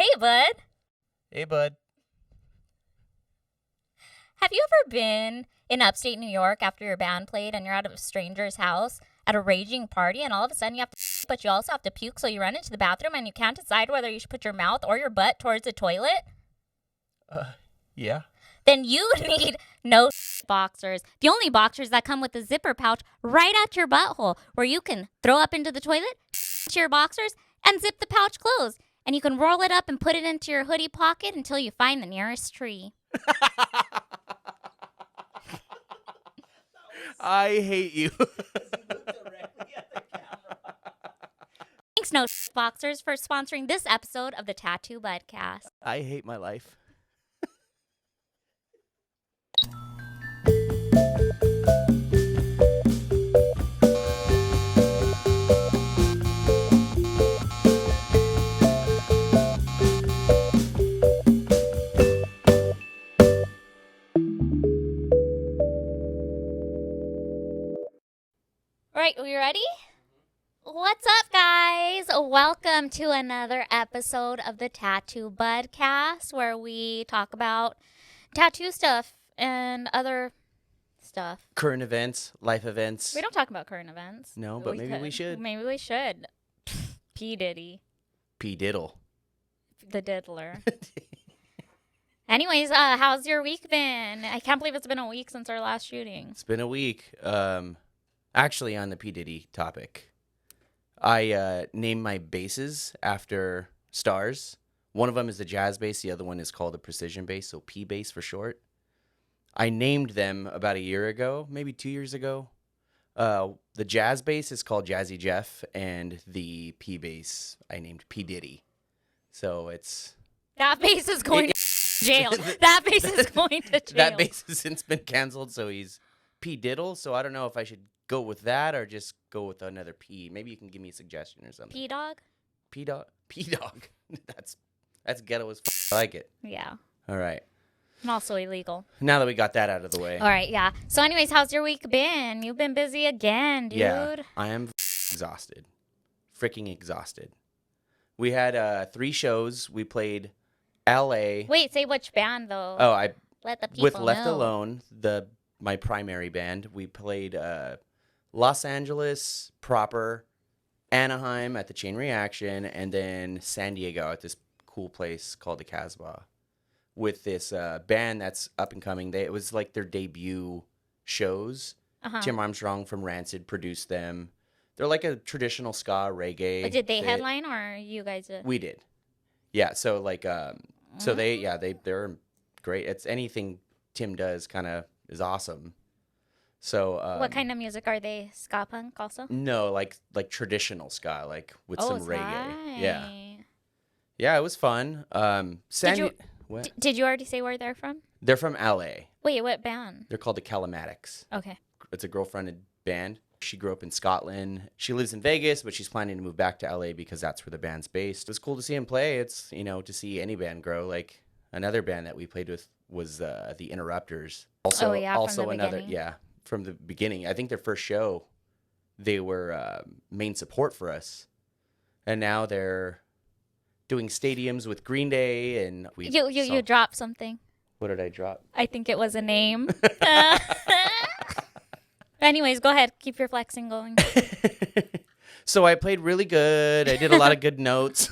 Hey, bud. Hey, bud. Have you ever been in upstate New York after your band played and you're at a stranger's house at a raging party and all of a sudden you have to but you also have to puke, so you run into the bathroom and you can't decide whether you should put your mouth or your butt towards the toilet? Yeah. Then you need no boxers. The only boxers that come with a zipper pouch right at your butthole where you can throw up into the toilet, to your boxers, and zip the pouch closed. And you can roll it up and put it into your hoodie pocket until you find the nearest tree. I hate you. Thanks, No Boxers, for sponsoring this episode of the Tattoo Budcast. I hate my life. All right, we ready? What's up, guys? Welcome to another episode of the Tattoo Budcast, where we talk about tattoo stuff and other stuff. Current events, life events. We don't talk about current events. No, but maybe we should. Maybe we should. P. Diddy. P. Diddle. The diddler. Anyways, how's your week been? I can't believe it's been a week since our last shooting. It's been a week. Actually, on the P. Diddy topic, I named my basses after stars. One of them is the jazz bass. The other one is called a precision bass, so P bass for short. I named them about a year ago, maybe 2 years ago. The jazz bass is called Jazzy Jeff, and the P bass I named P. Diddy. So it's... That bass is going to jail. That bass is going to jail. That bass has since been canceled, so he's P. Diddle. So I don't know if I should go with that or just go with another P. Maybe you can give me a suggestion or something. P dog? P dog. P dog. That's ghetto as f. I like it. Yeah. All right. And also illegal. Now that we got that out of the way. All right, yeah. So anyways, how's your week been? You've been busy again, dude. Yeah, I am exhausted. Freaking exhausted. We had 3 shows. We played L.A. Wait, say which band though. Oh, I let the people with Left know. Alone, my primary band. We played Los Angeles proper, Anaheim at the Chain Reaction, and then San Diego at this cool place called the Casbah with this band that's up and coming. It was like their debut shows. Tim Armstrong from Rancid produced them. They're like a traditional ska reggae. But did they headline or you guys did? We did. Yeah, so like so they're great. It's anything Tim does kind of is awesome. So what kind of music are they? Ska punk also? No, like traditional ska, like with some reggae. Right. Yeah. Yeah, it was fun. Did you already say where they're from? They're from LA. Wait, what band? They're called the Calamatics. Okay. It's a girl-fronted band. She grew up in Scotland. She lives in Vegas, but she's planning to move back to LA because that's where the band's based. It was cool to see him play. It's, to see any band grow. Like another band that we played with was the Interrupters. Also, from the another, beginning. from the beginning. I think their first show, they were main support for us, and now they're doing stadiums with Green Day, and you dropped something. What did I drop? I think it was a name. Anyways, go ahead. Keep your flexing going. So I played really good. I did a lot of good notes.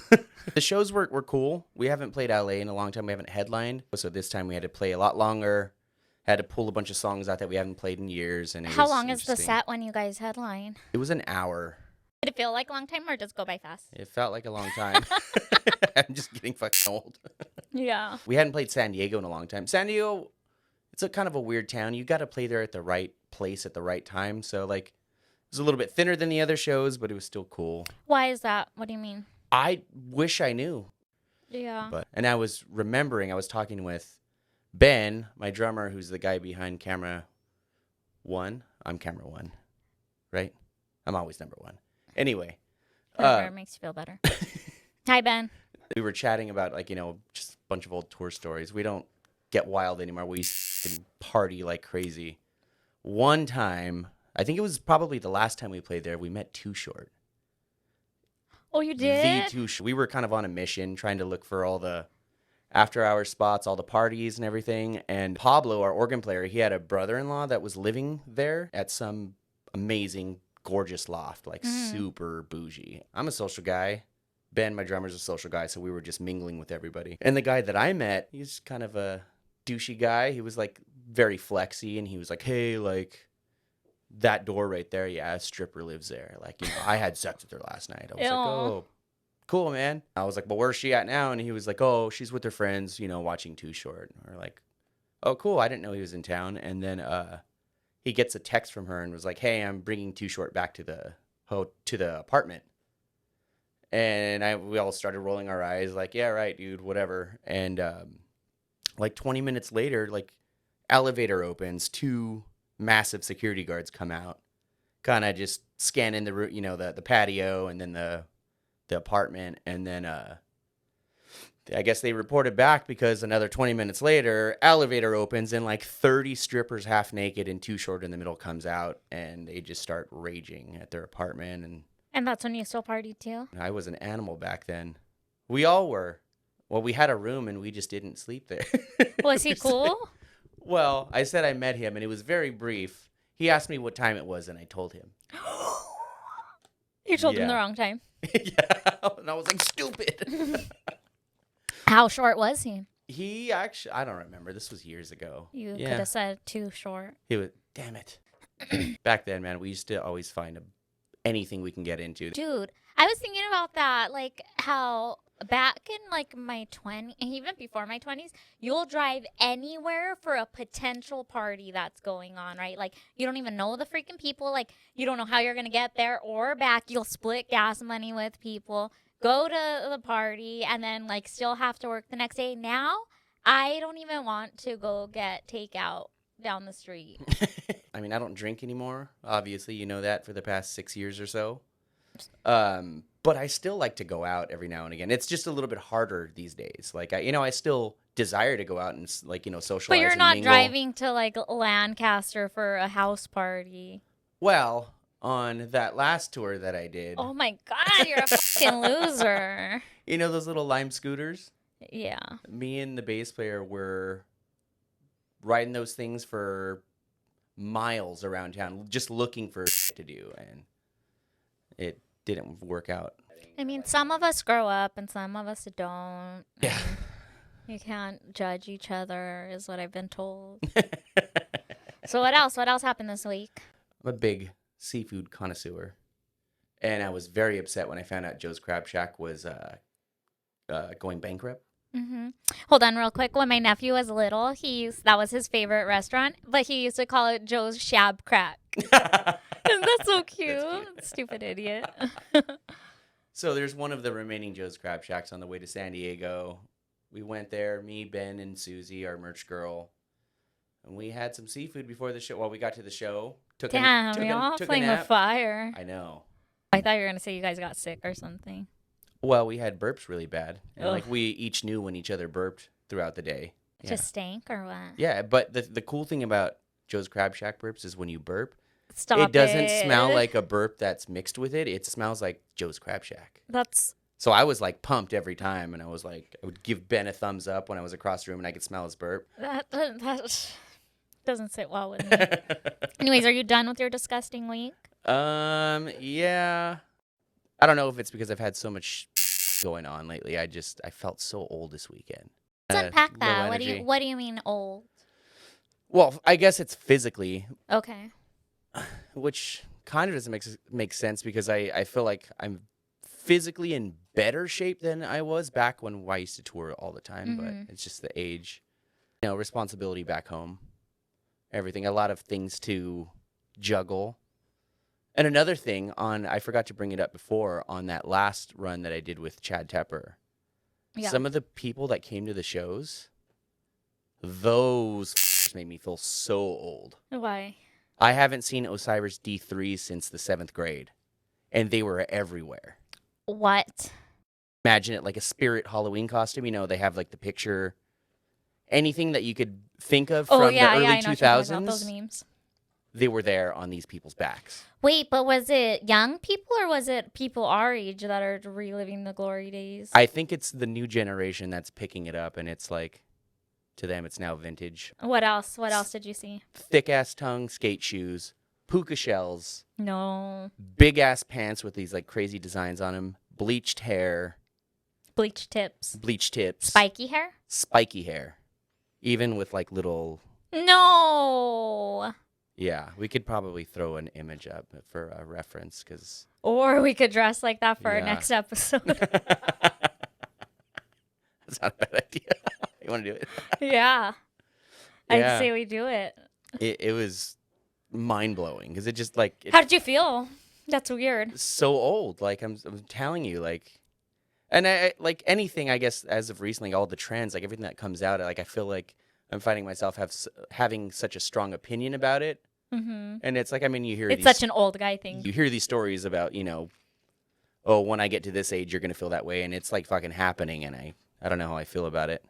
The shows were cool. We haven't played LA in a long time. We haven't headlined. So this time we had to play a lot longer. Had to pull a bunch of songs out that we haven't played in years. And How long is the set when you guys headline? It was an hour. Did it feel like a long time or just go by fast? It felt like a long time. I'm just getting fucking old. Yeah. We hadn't played San Diego in a long time. San Diego, it's a kind of a weird town. You got to play there at the right place at the right time. So like, it was a little bit thinner than the other shows, but it was still cool. Why is that? What do you mean? I wish I knew. Yeah. And I was remembering, I was talking with Ben, my drummer, who's the guy behind camera 1. I'm camera 1, right? I'm always number 1. Anyway. Whatever makes you feel better. Hi, Ben. We were chatting about, just a bunch of old tour stories. We don't get wild anymore. We used to party like crazy. One time, I think it was probably the last time we played there, we met Too Short. Oh, you did? We were kind of on a mission trying to look for all the after-hour spots, all the parties and everything. And Pablo, our organ player, he had a brother-in-law that was living there at some amazing, gorgeous loft, like super bougie. I'm a social guy. Ben, my drummer's a social guy, so we were just mingling with everybody. And the guy that I met, he's kind of a douchey guy. He was like very flexy, and he was like, hey, like that door right there, yeah, a stripper lives there. Like, I had sex with her last night. I was like, oh, cool, man. I was like, well, where's she at now? And he was like, oh, she's with her friends, watching Too Short. And we're like, oh, cool. I didn't know he was in town. And then he gets a text from her and was like, hey, I'm bringing Too Short back to the apartment. And we all started rolling our eyes like, yeah, right, dude, whatever. And like 20 minutes later, like elevator opens, 2 massive security guards come out, kind of just scanning the room, the patio and then the apartment. And then I guess they reported back because another 20 minutes later, elevator opens and like 30 strippers half naked and Too Short in the middle comes out, and they just start raging at their apartment. And that's when you still partied too? I was an animal back then. We all were. Well, we had a room and we just didn't sleep there. Was he cool? Well, I said I met him and it was very brief. He asked me what time it was and I told him. You told him the wrong time. Yeah. And I was like, stupid. How short was he? He actually, I don't remember. This was years ago. You could have said too short. He was, damn it. Back then, man, we used to always find anything we can get into. Dude, I was thinking about that, like how back in like my 20s, even before my 20s, you'll drive anywhere for a potential party that's going on, right? Like you don't even know the freaking people. Like you don't know how you're going to get there or back. You'll split gas money with people, go to the party, and then like still have to work the next day. Now, I don't even want to go get takeout down the street. I mean, I don't drink anymore. Obviously, you know that for the past 6 years or so. But I still like to go out every now and again. It's just a little bit harder these days. Like, I still desire to go out and like, socialize. But you're and not mingle. driving to like Lancaster for a house party. Well, on that last tour that I did. Oh my God, you're a fucking loser. You know those little Lime scooters? Yeah. Me and the bass player were riding those things for miles around town, just looking for to do, and it didn't work out. I mean, some of us grow up and some of us don't. Yeah. You can't judge each other, is what I've been told. So what else? What else happened this week? I'm a big seafood connoisseur, and I was very upset when I found out Joe's Crab Shack was going bankrupt. Mm-hmm. Hold on real quick. When my nephew was little, that was his favorite restaurant, but he used to call it Joe's Shab Crack. Isn't that so cute? Stupid idiot. So there's one of the remaining Joe's Crab Shacks on the way to San Diego. We went there, me, Ben, and Susie, our merch girl, and we had some seafood before the show. Well, we got to the show. Damn, you're all playing with fire. I know. I thought you were going to say you guys got sick or something. Well, we had burps really bad. And like we each knew when each other burped throughout the day. Yeah. Just stank or what? Yeah, but the cool thing about Joe's Crab Shack burps is when you burp, it doesn't smell like a burp that's mixed with it. It smells like Joe's Crab Shack. So I was like pumped every time, and I would give Ben a thumbs up when I was across the room and I could smell his burp. That doesn't sit well with me. Anyways, are you done with your disgusting week? Yeah. I don't know if it's because I've had so much going on lately. I felt so old this weekend. Let's unpack that. What do you mean old? Well, I guess it's physically. Okay. Which kind of doesn't make sense because I feel like I'm physically in better shape than I was back when I used to tour all the time. Mm-hmm. But it's just the age. Responsibility back home. Everything. A lot of things to juggle. And another thing I forgot to bring it up before, on that last run that I did with Chad Tepper. Yeah. Some of the people that came to the shows, those made me feel so old. Why? I haven't seen Osiris D3 since the 7th grade, and they were everywhere. What? Imagine it like a spirit Halloween costume. They have like the picture, anything that you could think of from the early 2000s. About those memes. they were there on these people's backs. Wait, but was it young people or was it people our age that are reliving the glory days? I think it's the new generation that's picking it up, and it's like, to them, it's now vintage. What else? What else did you see? Thick-ass tongue skate shoes, puka shells, No. big-ass pants with these, like, crazy designs on them, bleached hair. Bleach tips. Bleach tips. Spiky hair? Spiky hair. Even with, like, little... No. Yeah, we could probably throw an image up for a reference, because... Or we could dress like that for our Yeah. next episode. That's not a bad idea. You want to do it? Yeah. Yeah. I'd say we do it. It was mind-blowing, because it just, like... How did you feel? That's weird. So old. Like, I'm telling you, like... And I like anything, I guess, as of recently, all the trends, like everything that comes out, like I feel like I'm finding myself having such a strong opinion about it. Mm-hmm. And it's like, I mean, you hear It's these, such an old guy thing. you hear these stories about, you know, oh, when I get to this age, you're going to feel that way. And it's like fucking happening. And I don't know how I feel about it.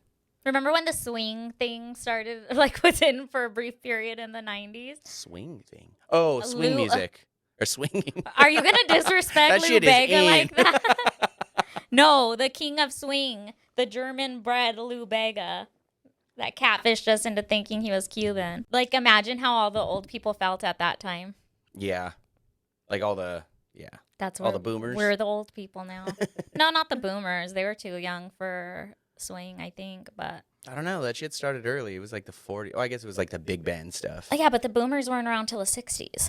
Remember when the swing thing started, like, was in for a brief period in the 90s? Swing thing. Oh, swing music. Or swinging. Are you going to disrespect That Lou shit is Bega in. like that? No, the king of swing, the German-bred Lou Bega. That catfished us into thinking he was Cuban. Like, imagine how all the old people felt at that time. Yeah. Like all the, yeah. That's all the boomers. We're the old people now. No, not the boomers. They were too young for swing, I think. But I don't know. That shit started early. It was like the 40s. Oh, I guess it was like the big band stuff. oh, yeah, but the boomers weren't around till the 60s.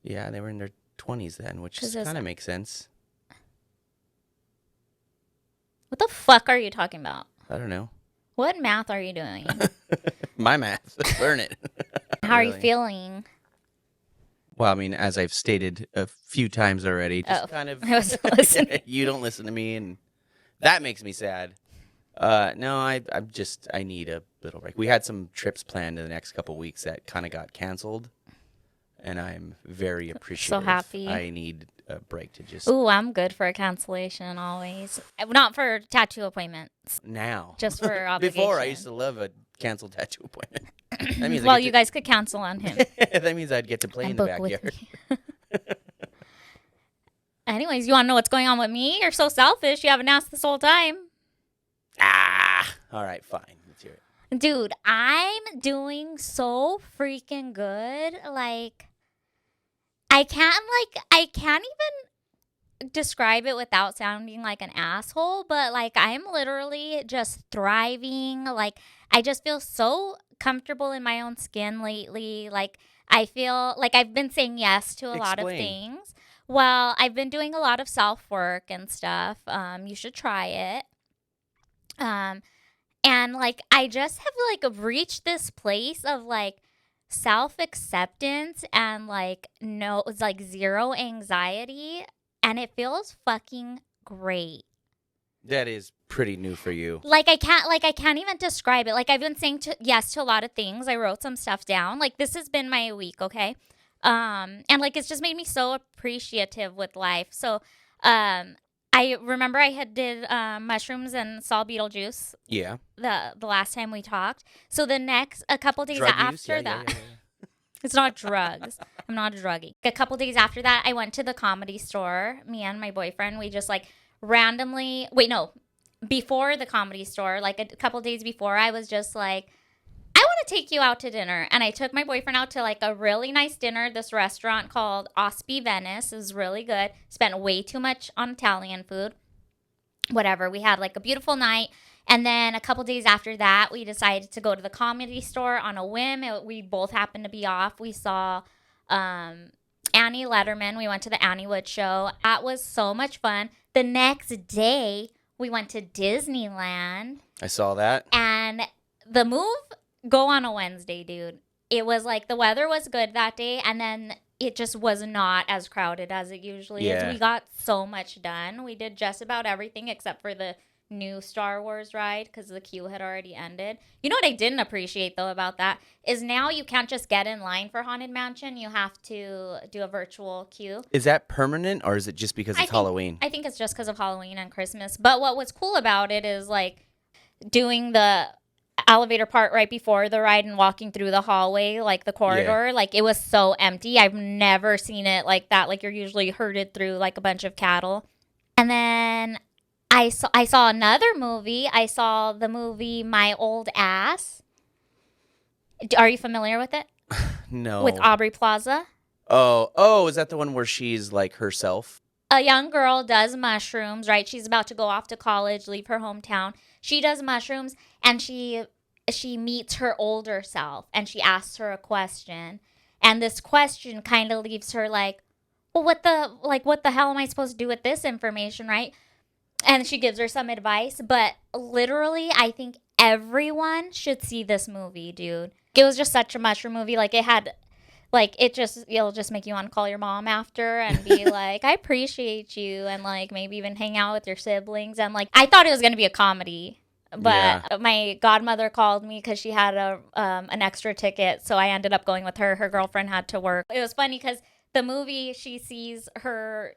Yeah, they were in their 20s then, which 'Cause kind of makes sense. What the fuck are you talking about? I don't know. What math are you doing? My math. Learn it. How are you Really. feeling? Well, I mean, as I've stated a few times already, just kind of... I wasn't listening. You don't listen to me, and that makes me sad. No, I need a little break. We had some trips planned in the next couple weeks that kind of got canceled, and I'm very appreciative. happy. I need a break to just... Ooh, I'm good for a cancellation always. Not for tattoo appointments, Now. just for obligation. Before, I used to love a canceled tattoo appointment. That means Well, you guys could cancel on him. that means I'd get to play in the book with backyard. me. Anyways, you want to know what's going on with me? You're so selfish. You haven't asked this whole time. All right, fine. Let's hear it. Dude, I'm doing so freaking good. Like, I can't even describe it without sounding like an asshole, but like I'm literally just thriving. Like, I just feel so comfortable in my own skin lately. Like, I feel like I've been saying yes to a lot of Explain. things. Well, I've been doing a lot of self-work and stuff. You should try it. And like I just have like reached this place of like self-acceptance and like no, it's like zero anxiety, and it feels fucking great. That is pretty new for you. Like I can't even describe it. Like I've been saying yes to a lot of things. I wrote some stuff down. Like this has been my week, okay? And like it's just made me so appreciative with life. So I remember I had did mushrooms and saw beetle juice Yeah. the last time we talked. So a couple days Drug use? after Yeah, that. yeah. It's not drugs. I'm not a druggie. A couple days after that, I went to the Comedy Store. Me and my boyfriend, we just like randomly, before the Comedy Store, like a couple days before, I was just like, I want to take you out to dinner. And I took my boyfriend out to like a really nice dinner. This restaurant called Ospi Venice. It was really good. Spent way too much on Italian food. Whatever. We had like a beautiful night. And then a couple days after that, we decided to go to the Comedy Store on a whim. We both happened to be off. We saw Annie Letterman. We went to the Annie Wood show. That was so much fun. The next day, we went to Disneyland. I saw that. And the move, go on a Wednesday, dude. It was like the weather was good that day. And then it just was not as crowded as it usually is. We got so much done. We did just about everything except for the new Star Wars ride because the queue had already ended. You know what I didn't appreciate though about that is now you can't just get in line for Haunted Mansion. You have to do a virtual queue. Is that permanent or is it just because it's Halloween? I think it's just because of Halloween and Christmas. But what was cool about it is like doing the elevator part right before the ride and walking through the hallway, like the corridor, like it was so empty. I've never seen it like that. Like you're usually herded through like a bunch of cattle. And then I saw another movie. I saw the movie My Old Ass. Are you familiar with it? No. With Aubrey Plaza. Oh, is that the one where she's like herself? A young girl does mushrooms, right? She's about to go off to college, leave her hometown. She does mushrooms, and she meets her older self, and she asks her a question. And this question kind of leaves her like, well, what the hell am I supposed to do with this information, right? And she gives her some advice, but literally, I think everyone should see this movie, dude. It was just such a mushroom movie. Like it had, like it'll just make you want to call your mom after and be like, I appreciate you, and like maybe even hang out with your siblings. And like I thought it was gonna be a comedy, but my godmother called me because she had an extra ticket, so I ended up going with her. Her girlfriend had to work. It was funny because the movie, she sees the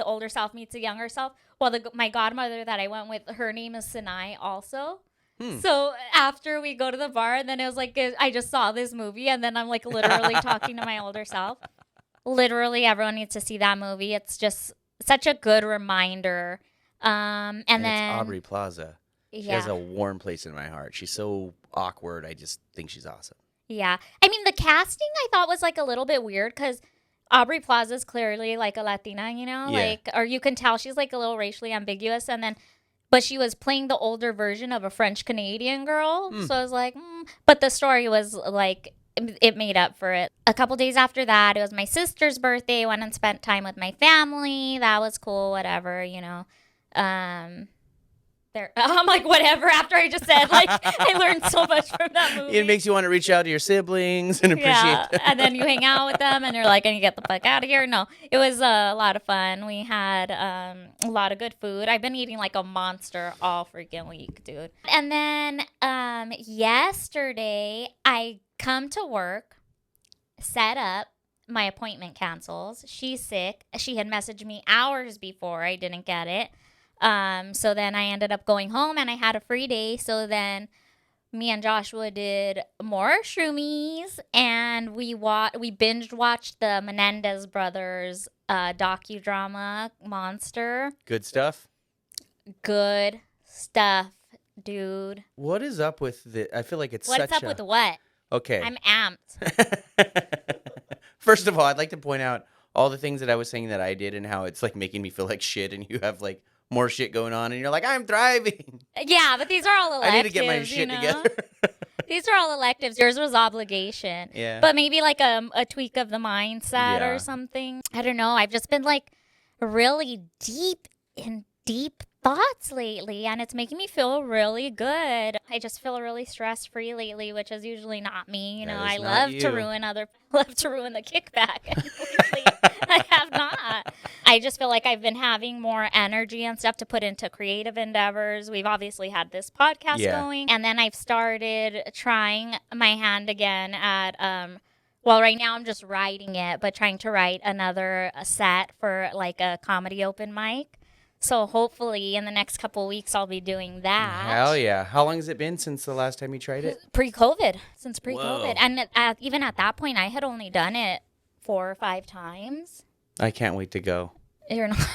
older self meets a younger self. Well, my godmother that I went with, her name is Sinai also. So after we go to the bar, and then it was like, I just saw this movie, and then I'm like literally talking to my older self. Literally, everyone needs to see that movie. It's just such a good reminder. And then it's Aubrey Plaza. She has a warm place in my heart. She's so awkward. I just think she's awesome. Yeah. I mean, the casting I thought was like a little bit weird because Aubrey Plaza is clearly like a Latina, you know, like, or you can tell she's like a little racially ambiguous. And then, but she was playing the older version of a French Canadian girl. So I was like, but the story was like, it made up for it. A couple days after that, it was my sister's birthday. Went and spent time with my family. That was cool, whatever, you know. I'm like, whatever, after I just said, like, I learned so much from that movie. It makes you want to reach out to your siblings and appreciate them. And then you hang out with them, and you're like, and you get the fuck out of here. No, it was a lot of fun. We had a lot of good food. I've been eating like a monster all freaking week, dude. And then yesterday, I come to work, set up, my appointment cancels. She's sick. She had messaged me hours before. I didn't get it. So then I ended up going home, and I had a free day. So then me and Joshua did more shroomies, and we binge watched the Menendez brothers docudrama Monster. Good stuff? Good stuff, dude. What is up with I feel like it's What's up with what? Okay. I'm amped. First of all, I'd like to point out all the things that I was saying that I did and how it's like making me feel like shit, and you have like more shit going on, and you're like, I'm thriving. Yeah, but these are all electives. I need to get my shit together. These are all electives. Yours was obligation. Yeah. But maybe like a tweak of the mindset or something. I don't know. I've just been like really deep thoughts lately, and it's making me feel really good. I just feel really stress-free lately, which is usually not me. You know, I love to ruin the kickback. And lately, I have not. I just feel like I've been having more energy and stuff to put into creative endeavors. We've obviously had this podcast going, and then I've started trying my hand again at well, right now I'm just writing it, but trying to write another set for like a comedy open mic. So hopefully in the next couple of weeks I'll be doing that. Hell yeah. How long has it been since the last time you tried it? Pre-COVID. Since pre-COVID. Whoa. And even at that point, I had only done it 4 or 5 times. I can't wait to go. You're not.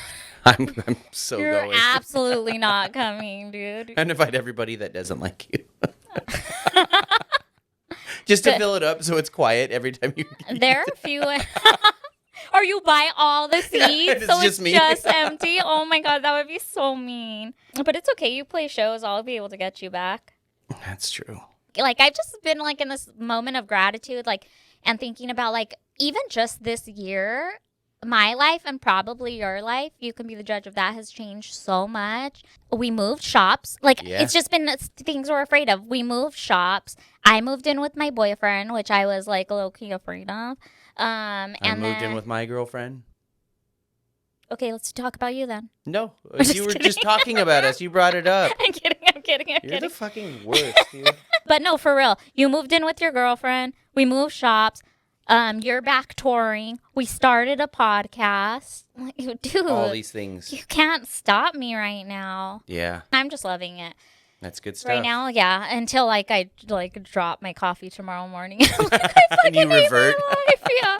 I'm so You're going. You're absolutely not coming, dude. And invite everybody that doesn't like you. Just to fill it up so it's quiet every time you... There are a few... Or you buy all the seats, so it's just empty. Oh my God, that would be so mean. But it's okay. You play shows. I'll be able to get you back. That's true. Like, I've just been, like, in this moment of gratitude, like, and thinking about, like, even just this year, my life and probably your life, you can be the judge of that, has changed so much. We moved shops. Like, it's just been things we're afraid of. We moved shops. I moved in with my boyfriend, which I was, like, low-key afraid of. I moved in with my girlfriend. Okay, let's talk about you then. No, you were just talking about us. You brought it up. I'm kidding. You're the fucking worst, dude. But no, for real. You moved in with your girlfriend. We moved shops. You're back touring. We started a podcast. Dude. All these things. You can't stop me right now. Yeah. I'm just loving it. That's good stuff. Right now, yeah, until like I like drop my coffee tomorrow morning. I'm like, I And you fucking hate revert. my life. Yeah.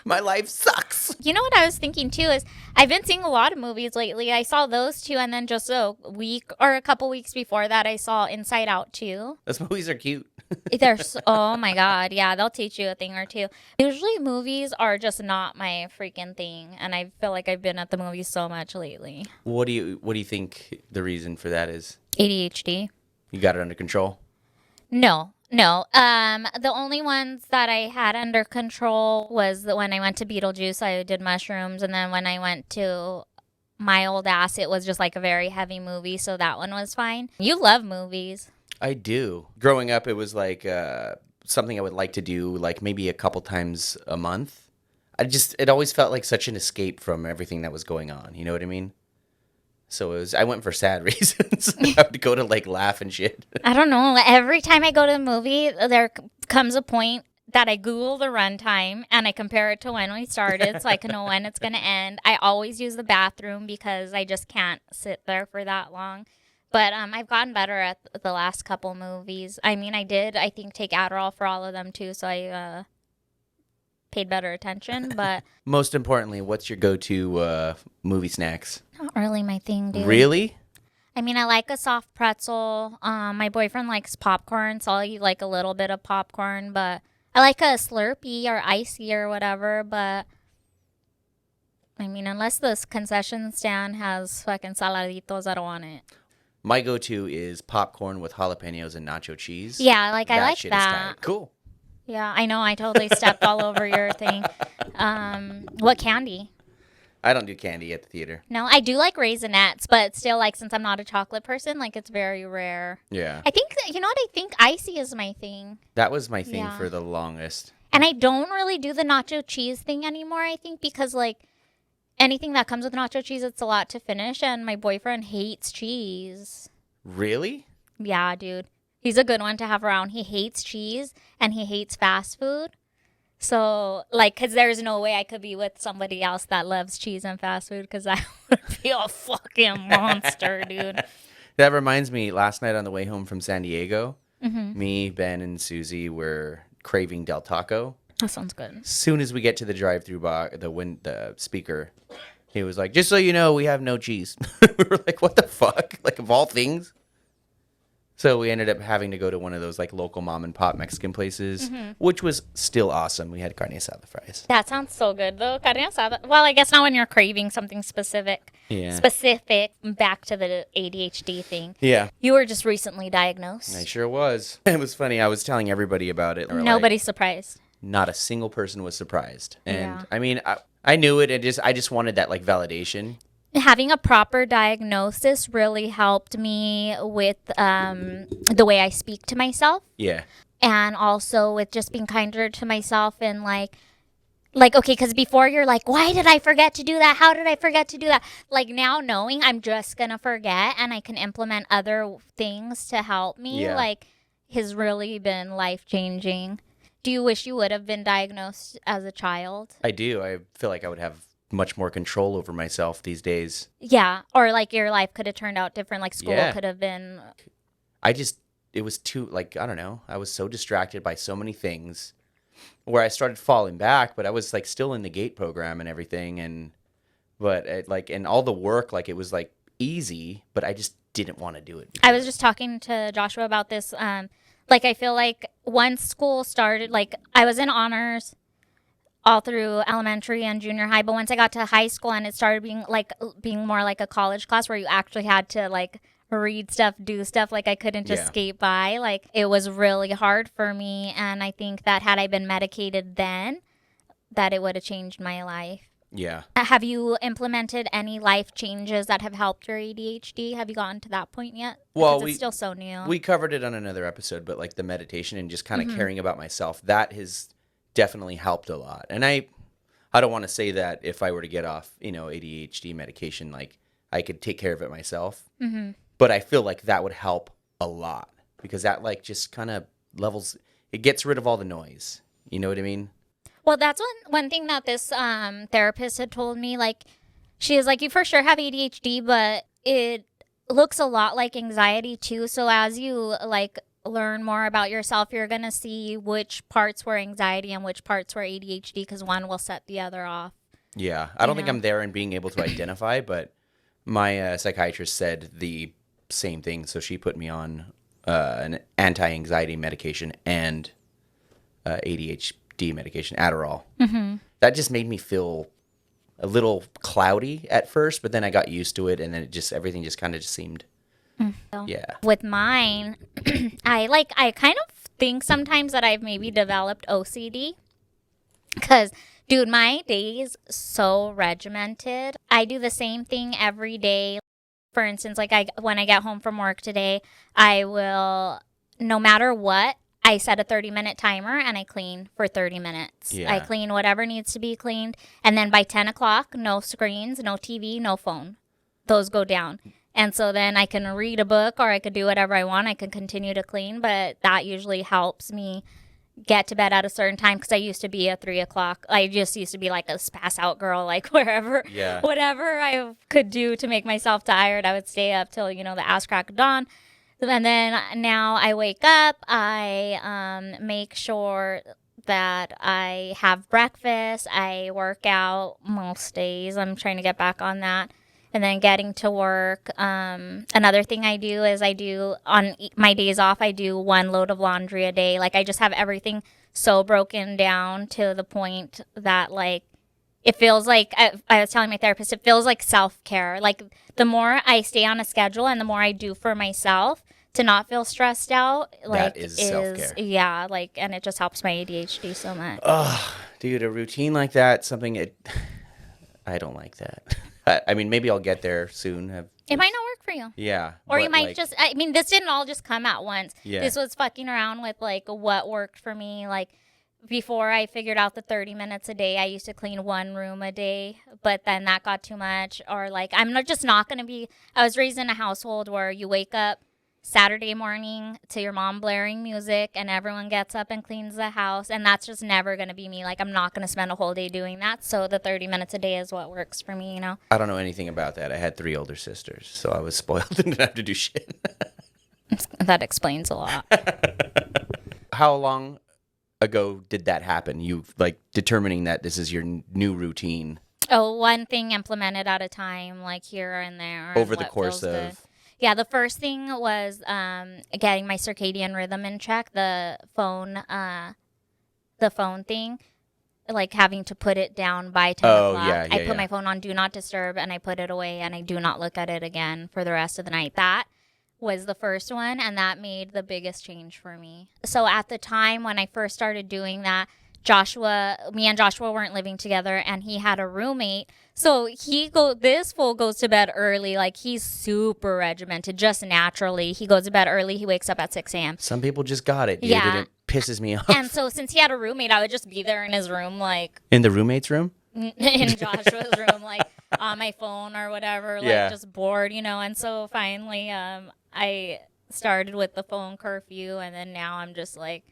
My life sucks. You know what I was thinking too is I've been seeing a lot of movies lately. I saw those two, and then just a week or a couple weeks before that, I saw Inside Out 2. Those movies are cute. Oh my god, yeah, they'll teach you a thing or two. Usually movies are just not my freaking thing, and I feel like I've been at the movies so much lately. What do you think the reason for that is? ADHD. You got it under control? No. The only ones that I had under control was when I went to Beetlejuice, I did mushrooms, and then when I went to My Old Ass, it was just like a very heavy movie, so that one was fine. You love movies. I do. Growing up, it was like something I would like to do, like maybe a couple times a month. It always felt like such an escape from everything that was going on. You know what I mean? So I went for sad reasons. I would go to like laugh and shit. I don't know. Every time I go to the movie, there comes a point that I Google the runtime and I compare it to when we started so I can know when it's going to end. I always use the bathroom because I just can't sit there for that long. But I've gotten better at the last couple movies. I mean, I think, take Adderall for all of them too, so I paid better attention. But Most importantly, what's your go-to movie snacks? not really my thing, dude. Really? I mean, I like a soft pretzel. My boyfriend likes popcorn, so I'll eat like a little bit of popcorn. But I like a Slurpee or Icy or whatever. But I mean, unless this concession stand has fucking saladitos, I don't want it. My go-to is popcorn with jalapenos and nacho cheese. Yeah, like I like shit that. Is tight. Cool. Yeah, I know. I totally stepped all over your thing. What candy? I don't do candy at the theater. No, I do like Raisinets, but still, like, since I'm not a chocolate person, like, it's very rare. Yeah. I think, you know what? I think Icy is my thing. That was my thing Yeah. for the longest. And I don't really do the nacho cheese thing anymore, I think, because, like, anything that comes with nacho cheese, it's a lot to finish, and my boyfriend hates cheese. Really? Yeah, dude. He's a good one to have around. He hates cheese, and he hates fast food. So, like, because there's no way I could be with somebody else that loves cheese and fast food, because I would be a fucking monster, dude. That reminds me, last night on the way home from San Diego, Mm-hmm. me, Ben, and Susie were craving Del Taco. That sounds good. As soon as we get to the drive-through box, the speaker, he was like, "Just so you know, we have no cheese." We were like, "What the fuck?" Like, of all things. So we ended up having to go to one of those like local mom and pop Mexican places, which was still awesome. We had carne asada fries. That sounds so good, though. Carne asada. Well, I guess not when you're craving something specific. Yeah. Specific. Back to the ADHD thing. Yeah. You were just recently diagnosed. I sure was. It was funny. I was telling everybody about it. They were like, Nobody's surprised. not a single person was surprised. And Yeah. I mean, I knew it. And I just wanted that like validation. Having a proper diagnosis really helped me with the way I speak to myself, Yeah. and also with just being kinder to myself, and like okay, because before you're like, why did I forget to do that? How did I forget to do that? Like, now knowing I'm just gonna forget and I can implement other things to help me, Yeah. like, has really been life changing. Do you wish you would have been diagnosed as a child? I do. I feel like I would have much more control over myself these days. Yeah, or like your life could have turned out different. Like school Yeah. could have been. It was too, like, I don't know. I was so distracted by so many things where I started falling back, but I was like still in the GATE program and everything. And all the work, like, it was like easy, but I just didn't want to do it. I was just talking to Joshua about this. Like, I feel like once school started, like, I was in honors all through elementary and junior high, but once I got to high school and it started being more like a college class where you actually had to like read stuff, do stuff, like I couldn't just Yeah. skate by. Like, it was really hard for me, and I think that had I been medicated then, that it would have changed my life. Yeah. Have you implemented any life changes that have helped your ADHD? Have you gotten to that point yet? Well, Because it's still so new. We covered it on another episode, but like the meditation and just kind of caring about myself, that has definitely helped a lot. And I don't want to say that if I were to get off, ADHD medication, like I could take care of it myself. Mm-hmm. But I feel like that would help a lot because that like just kind of levels, it gets rid of all the noise. You know what I mean? Well, that's one thing that this therapist had told me. Like, she is like, you for sure have ADHD, but looks a lot like anxiety too. So as you like learn more about yourself, you're going to see which parts were anxiety and which parts were ADHD because one will set the other off. Yeah. I don't think I'm there in being able to identify, but my psychiatrist said the same thing. So she put me on an anti-anxiety medication and ADHD medication, Adderall. Mm-hmm. That just made me feel a little cloudy at first, but then I got used to it, and then everything just kind of just seemed, yeah. With mine, I kind of think sometimes that I've maybe developed OCD because, dude, my day is so regimented. I do the same thing every day. For instance, like when I get home from work today, I will, no matter what, I set a 30-minute timer and I clean for 30 minutes. Yeah. I clean whatever needs to be cleaned. And then by 10 o'clock, no screens, no TV, no phone. Those go down. And so then I can read a book or I could do whatever I want. I can continue to clean, but that usually helps me get to bed at a certain time because I used to be at 3 o'clock. I just used to be like a pass out girl, like wherever, whatever I could do to make myself tired, I would stay up till, the ass crack of dawn. And then now I wake up, I make sure that I have breakfast, I work out most days. I'm trying to get back on that. And then getting to work. Another thing I do is on my days off, I do 1 load of laundry a day. Like I just have everything so broken down to the point that like it feels like, I was telling my therapist, it feels like self-care. Like the more I stay on a schedule and the more I do for myself to not feel stressed out, like that is self-care. Yeah, like, and it just helps my ADHD so much. Oh, dude, a routine like that, I don't like that. I mean, maybe I'll get there soon. It might not work for you. Yeah. Or you might this didn't all just come at once. Yeah. This was fucking around with like what worked for me. Like before I figured out the 30 minutes a day, I used to clean 1 room a day, but then that got too much. Or like, I was raised in a household where you wake up Saturday morning to your mom blaring music and everyone gets up and cleans the house, and that's just never going to be me. Like I'm not going to spend a whole day doing that, so the 30 minutes a day is what works for me, I don't know anything about that. I had 3 older sisters, so I was spoiled and didn't have to do shit. That explains a lot. How long ago did that happen? You like determining that this is your new routine? Oh, one thing implemented at a time, like here and there. Over the course of... Good. Yeah, the first thing was getting my circadian rhythm in check. The phone thing, like having to put it down by 10 o'clock. Yeah, I put my phone on Do Not Disturb, and I put it away, and I do not look at it again for the rest of the night. That was the first one, and that made the biggest change for me. So at the time when I first started doing that, me and Joshua weren't living together, and he had a roommate. So this fool goes to bed early. Like he's super regimented, just naturally. He goes to bed early. He wakes up at 6 a.m. Some people just got it. Dude. Yeah. It pisses me off. And so since he had a roommate, I would just be there in his room, like in the roommate's room? In Joshua's room, like on my phone or whatever, like just bored, And so finally, I started with the phone curfew, and then now I'm just like,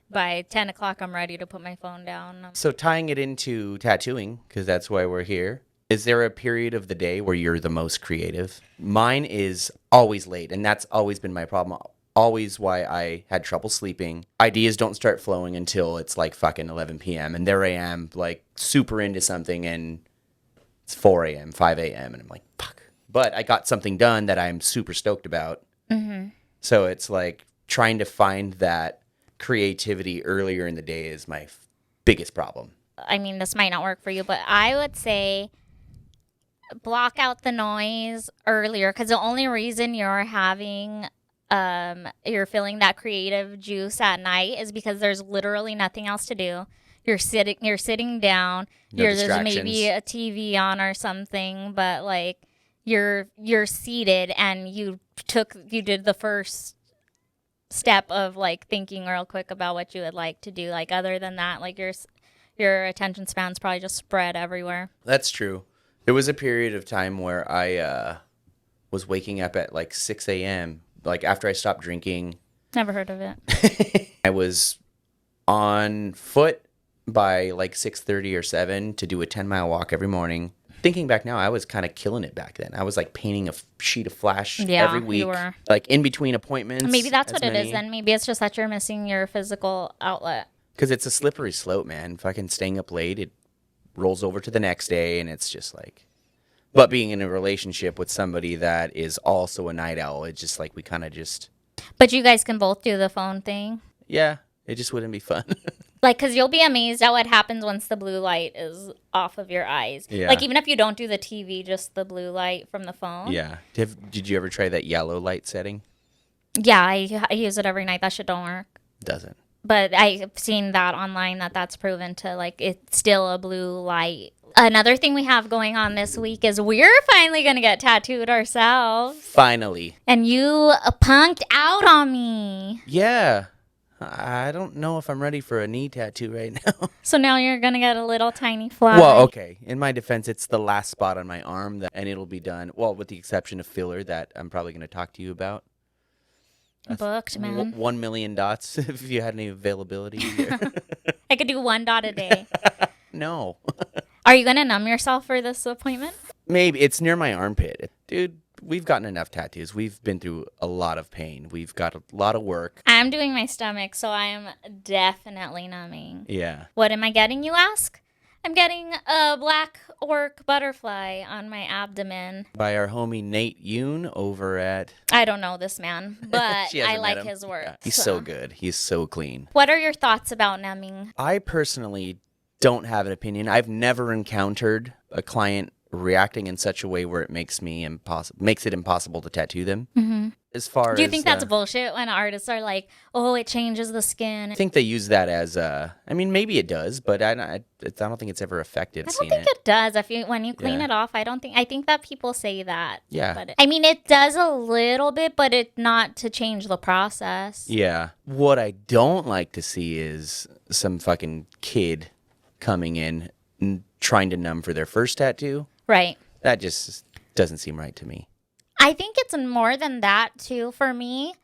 by 10 o'clock, I'm ready to put my phone down. So tying it into tattooing, because that's why we're here, is there a period of the day where you're the most creative? Mine is always late, and that's always been my problem. Always why I had trouble sleeping. Ideas don't start flowing until it's like fucking 11 p.m. And there I am, like super into something, and it's 4 a.m., 5 a.m., and I'm like, fuck. But I got something done that I'm super stoked about. Mm-hmm. So it's like trying to find that creativity earlier in the day is my biggest problem. I mean, this might not work for you, but I would say block out the noise earlier, because the only reason you're feeling that creative juice at night is because there's literally nothing else to do. You're sitting down. There's maybe a TV on or something, but like you're seated, and you did the first step of like thinking real quick about what you would like to do. Like other than that, like your attention span's probably just spread everywhere. That's true. There was a period of time where I was waking up at like 6 a.m. like after I stopped drinking. Never heard of it. I was on foot by like 6:30 or 7 to do a 10-mile walk every morning. thinking back now, I was kind of killing it back then. I was like painting a sheet of flash Yeah, every week, you were. like in between appointments. Maybe that's what it is then. Maybe it's just that you're missing your physical outlet. Because it's a slippery slope, man. Fucking staying up late, it rolls over to the next day, and it's just like. But being in a relationship with somebody that is also a night owl, it's just like we kind of just. But you guys can both do the phone thing. Yeah, it just wouldn't be fun. Like, because you'll be amazed at what happens once the blue light is off of your eyes. Yeah. Like, even if you don't do the TV, just the blue light from the phone. Yeah. Did you ever try that yellow light setting? Yeah, I use it every night. That shit don't work. Doesn't. But I've seen that online that's proven to, like, it's still a blue light. Another thing we have going on this week is we're finally going to get tattooed ourselves. Finally. And you punked out on me. Yeah. I don't know if I'm ready for a knee tattoo right now. So now you're going to get a little tiny fly. Well, okay. In my defense, it's the last spot on my arm, and it'll be done. Well, with the exception of filler that I'm probably going to talk to you about. Booked, man. 1 million dots if you had any availability here. I could do 1 dot a day. No. Are you going to numb yourself for this appointment? Maybe. It's near my armpit. Dude, we've gotten enough tattoos. We've been through a lot of pain. We've got a lot of work. I'm doing my stomach, so I am definitely numbing. Yeah. What am I getting, you ask? I'm getting a black orc butterfly on my abdomen. By our homie Nate Yoon over at... I don't know this man, but She I hasn't met like him. his work. Yeah. He's so good. He's so clean. What are your thoughts about numbing? I personally don't have an opinion. I've never encountered a client reacting in such a way where it makes it impossible to tattoo them. Mm-hmm. As far Do you as, think that's bullshit when artists are like, oh, it changes the skin? I think they use that as I mean, maybe it does, but I don't think it's ever effective. I don't think it does. When you clean Yeah. it off, I think that people say that. Yeah. But I mean, it does a little bit, but it not to change the process. Yeah. What I don't like to see is some fucking kid coming in and trying to numb for their first tattoo. Right. That just doesn't seem right to me. I think it's more than that, too, for me.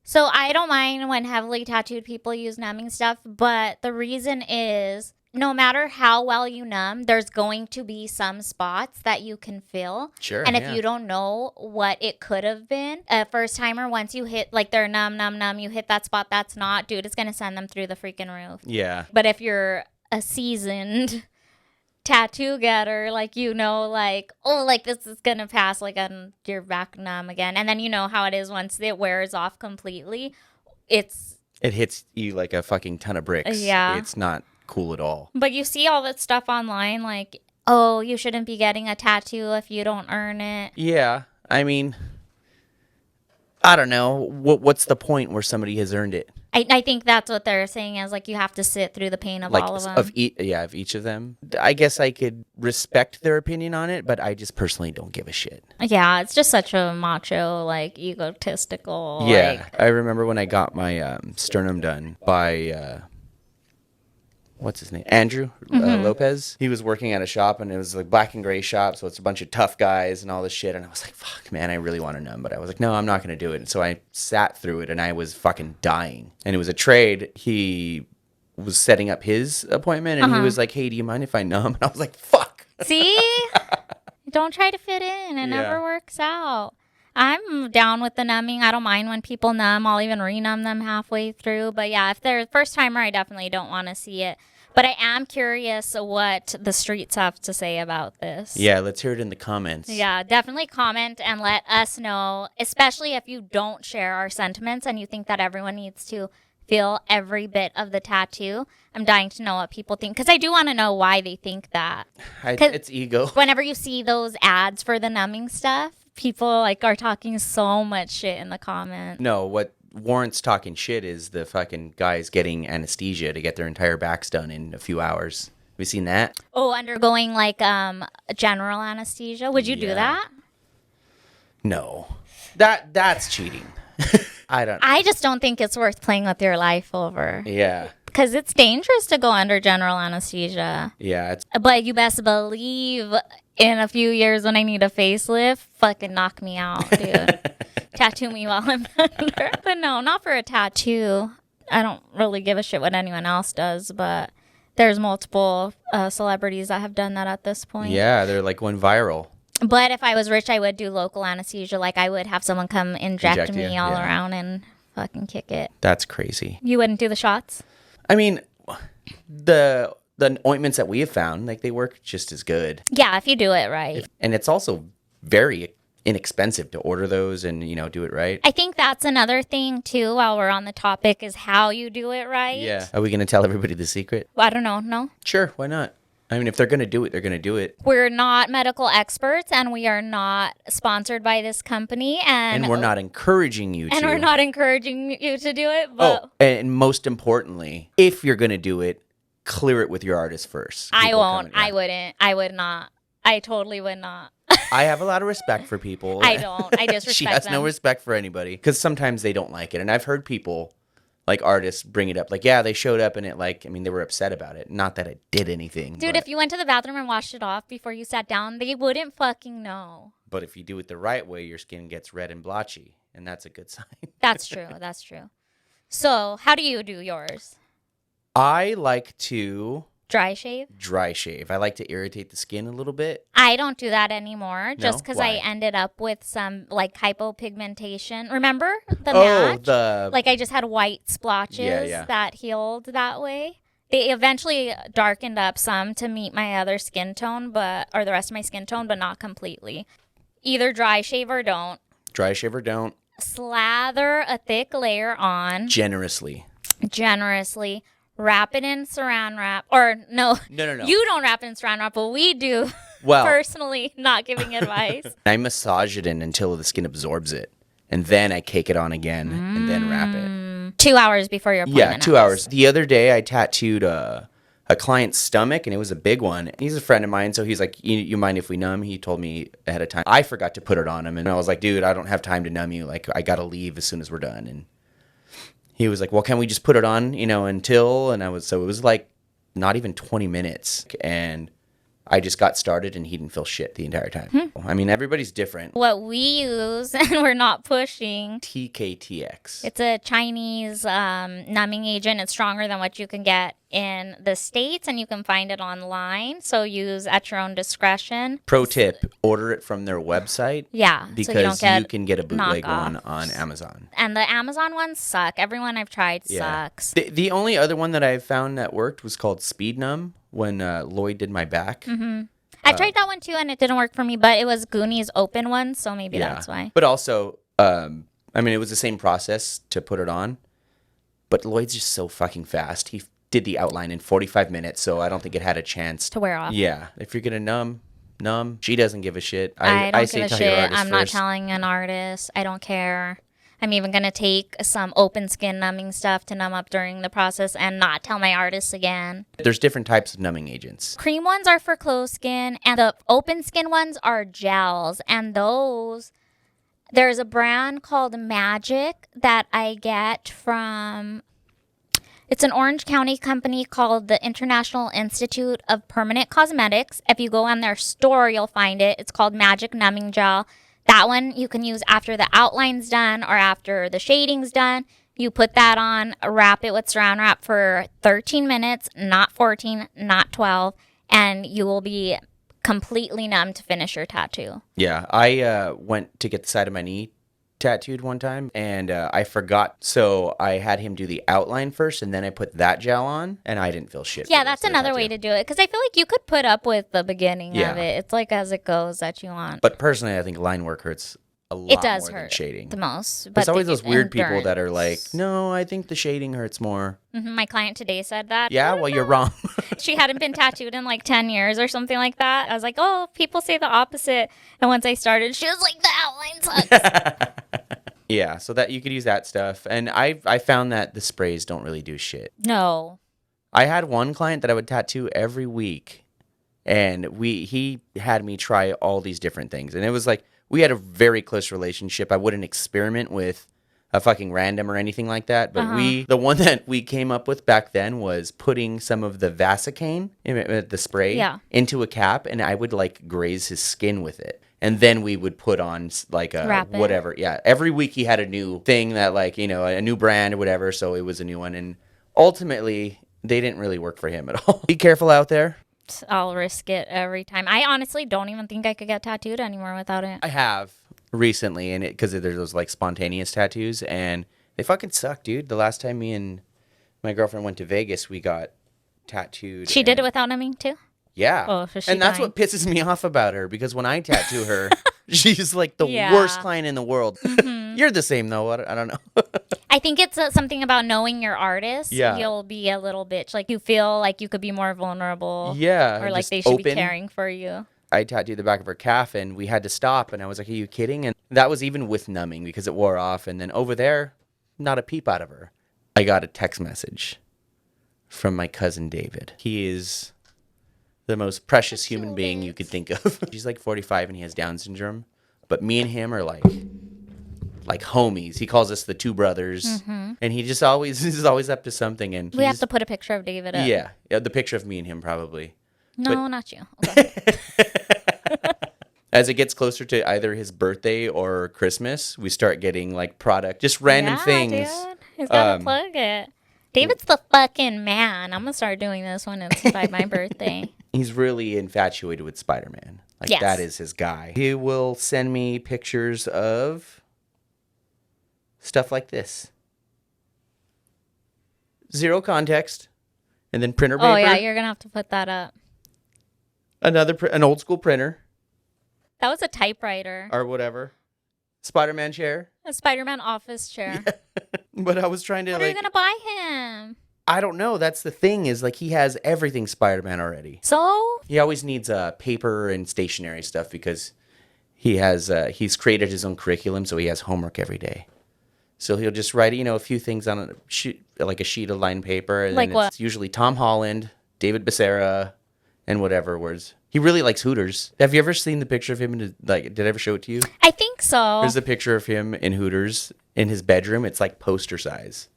So I don't mind when heavily tattooed people use numbing stuff, but the reason is no matter how well you numb, there's going to be some spots that you can feel. Sure. And if you don't know what it could have been, a first timer, once you hit, like, they're numb, you hit that spot that's not, dude, it's going to send them through the freaking roof. Yeah. But if you're a seasoned tattoo getter, like, like, oh, like, this is gonna pass, like, on your back numb again, and then you know how it is once it wears off completely, it hits you like a fucking ton of bricks. Yeah. It's not cool at all. But you see all that stuff online, like, oh, you shouldn't be getting a tattoo if you don't earn it. Yeah. I mean, I don't know. What's the point where somebody has earned it? I think that's what they're saying is, like, you have to sit through the pain of Like all of them. of each of them. I guess I could respect their opinion on it, but I just personally don't give a shit. Yeah, it's just such a macho, like, egotistical. Yeah, like, I remember when I got my sternum done by what's his name, Andrew Lopez. He was working at a shop, and it was like black and gray shop, so it's a bunch of tough guys and all this shit. And I was like, fuck, man, I really want to numb, but I was like, no, I'm not gonna do it. And so I sat through it, and I was fucking dying. And it was a trade. He was setting up his appointment, and he was like, hey, do you mind if I numb? And I was like, fuck. See? Don't try to fit in. It never works out. I'm down with the numbing. I don't mind when people numb. I'll even renumb them halfway through. But yeah, if they're first timer, I definitely don't want to see it. But I am curious what the streets have to say about this. Yeah, let's hear it in the comments. Yeah, definitely comment and let us know, especially if you don't share our sentiments and you think that everyone needs to feel every bit of the tattoo. I'm dying to know what people think, because I do want to know why they think that. It's ego. Whenever you see those ads for the numbing stuff, people like are talking so much shit in the comments. No, what warrants talking shit is the fucking guys getting anesthesia to get their entire backs done in a few hours. Have you seen that? Oh, undergoing like general anesthesia. Would you do that? No. That's cheating. I just don't think it's worth playing with your life over. Yeah. Because it's dangerous to go under general anesthesia. Yeah. But you best believe in a few years when I need a facelift, fucking knock me out, dude. Tattoo me while I'm under. But no, not for a tattoo. I don't really give a shit what anyone else does, but There's multiple celebrities that have done that at this point. Yeah, they're like going viral. But if I was rich, I would do local anesthesia. Like I would have someone come inject You, me all yeah. around and fucking kick it. That's crazy. You wouldn't do the shots? I mean, the ointments that we have found, like they work just as good. Yeah, if you do it right. And it's also very inexpensive to order those and, do it right. I think that's another thing too, while we're on the topic, is how you do it right. Yeah. Are we going to tell everybody the secret? I don't know. No. Sure, why not? I mean, if they're going to do it, they're going to do it. We're not medical experts, and we are not sponsored by this company, And we're not encouraging you to. And we're not encouraging you to do it. But and most importantly, if you're going to do it, clear it with your artist first. I People won't. coming- I wouldn't. I would not. I totally would not. I have a lot of respect for people. I don't. I disrespect She has them. no respect for anybody because sometimes they don't like it. And I've heard people, like artists, bring it up. Like, yeah, they showed up and they were upset about it. Not that it did anything. Dude, but, if you went to the bathroom and washed it off before you sat down, they wouldn't fucking know. But if you do it the right way, your skin gets red and blotchy. And that's a good sign. That's true. That's true. So, how do you do yours? I like to Dry shave? dry shave. I like to irritate the skin a little bit. I don't do that anymore just No? because Why? I ended up with some like hypopigmentation. Remember the Oh, match? the Like I just had white splotches Yeah. that healed that way. They eventually darkened up some to meet my other skin tone, or the rest of my skin tone, but not completely. Either dry shave or don't. dry shave or don't. Slather a thick layer on Generously. generously. Wrap it in saran wrap. Or no, No. you don't wrap it in saran wrap, but we do. Well, Personally, not giving advice. I massage it in until the skin absorbs it. And then I cake it on again and then wrap it. 2 hours before your appointment. Yeah, 2 hours. The other day I tattooed a client's stomach and it was a big one. He's a friend of mine, so he's like, you mind if we numb? He told me ahead of time. I forgot to put it on him and I was like, dude, I don't have time to numb you. Like, I got to leave as soon as we're done. And he was like, well, can we just put it on, until? And so it was like not even 20 minutes. And I just got started and he didn't feel shit the entire time. I mean, everybody's different. What we use, and we're not pushing, TKTX. it's a Chinese numbing agent. It's stronger than what you can get in the States, and you can find it online. So use at your own discretion. Pro tip, order it from their website. Yeah, Because so you don't get can get a bootleg one knockoffs. on Amazon. And the Amazon ones suck. Everyone I've tried sucks. The only other one that I found that worked was called Speed Numb when Lloyd did my back. I tried that one too, and it didn't work for me, but it was Goonies open one, so maybe that's why. But also, it was the same process to put it on. But Lloyd's just so fucking fast. He did the outline in 45 minutes, so I don't think it had a chance To wear off. Yeah. If you're going to numb. She doesn't give a shit. I don't say give a tell your shit. artist I'm not first. telling an artist. I don't care. I'm even going to take some open skin numbing stuff to numb up during the process and not tell my artist again. There's different types of numbing agents. Cream ones are for closed skin, and the open skin ones are gels. And those, there's a brand called Magic that I get from, it's an Orange County company called the International Institute of Permanent Cosmetics. If you go on their store, you'll find it. It's called Magic Numbing Gel. That one you can use after the outline's done or after the shading's done. You put that on, wrap it with saran wrap for 13 minutes, not 14, not 12, and you will be completely numb to finish your tattoo. Yeah, I went to get the side of my knee tattooed one time, and I forgot. So I had him do the outline first, and then I put that gel on, and I didn't feel shit. Yeah, that's another way to do it, because I feel like you could put up with the beginning Yeah. of it. It's like as it goes that you want. But personally, I think line work hurts a lot It does more than hurt shading. the most. There's But always the those weird people that are like, endurance. no, I think the shading hurts more. My client today said that. Yeah, well, you're wrong. She hadn't been tattooed in like 10 years or something like that. I was like, oh, people say the opposite. And once I started, she was like, the outline sucks. Yeah, so that you could use that stuff. And I found that the sprays don't really do shit. No. I had one client that I would tattoo every week, and he had me try all these different things. And it was like, we had a very close relationship. I wouldn't experiment with a fucking random or anything like that. But the one that we came up with back then was putting some of the Vasecaine, the spray, into a cap, and I would like graze his skin with it. And then we would put on like a Wrap it. whatever. Yeah. Every week he had a new thing that like, a new brand or whatever. So it was a new one. And ultimately they didn't really work for him at all. Be careful out there. I'll risk it every time. I honestly don't even think I could get tattooed anymore without it. I have recently, and because there's those like spontaneous tattoos, and they fucking suck, dude. The last time me and my girlfriend went to Vegas, we got tattooed. She did it without numbing too? Yeah. Oh, so she and that's dying. what pisses me off about her, because when I tattoo her, she's like the Yeah. worst client in the world. You're the same though. I don't know. I think it's something about knowing your artist. Yeah. You'll be a little bitch. Like you feel like you could be more vulnerable. Yeah. Or like just they should be open. caring for you. I tattooed the back of her calf, and we had to stop, and I was like, are you kidding? And that was even with numbing, because it wore off. And then over there, not a peep out of her. I got a text message from my cousin David. He is the most precious human being you could think of. He's like 45 and he has Down syndrome, but me and him are like homies. He calls us the two brothers, and he's always up to something. And We have to put a picture of David up. yeah, the picture of me and him probably. No, not you. Okay. As it gets closer to either his birthday or Christmas, we start getting like product, just random things. Dude. He's got to plug it. David's the fucking man. I'm going to start doing this when it's by my birthday. He's really infatuated with Spider-Man. Like, Yes. that is his guy. He will send me pictures of stuff like this. Zero context. And then printer paper. Oh, yeah, you're going to have to put that up. An old school printer. That was a typewriter. Or whatever. Spider-Man chair. A Spider-Man office chair. But I was trying to What are you going to buy him? I don't know. That's the thing, is like he has everything Spider-Man already. So? He always needs paper and stationery stuff, because he's created his own curriculum, so he has homework every day. So he'll just write, a few things on a sheet of lined paper. And Like then what? It's usually Tom Holland, David Becerra, and whatever words. He really likes Hooters. Have you ever seen the picture of him? Did I ever show it to you? I think so. There's a picture of him in Hooters in his bedroom. It's like poster size.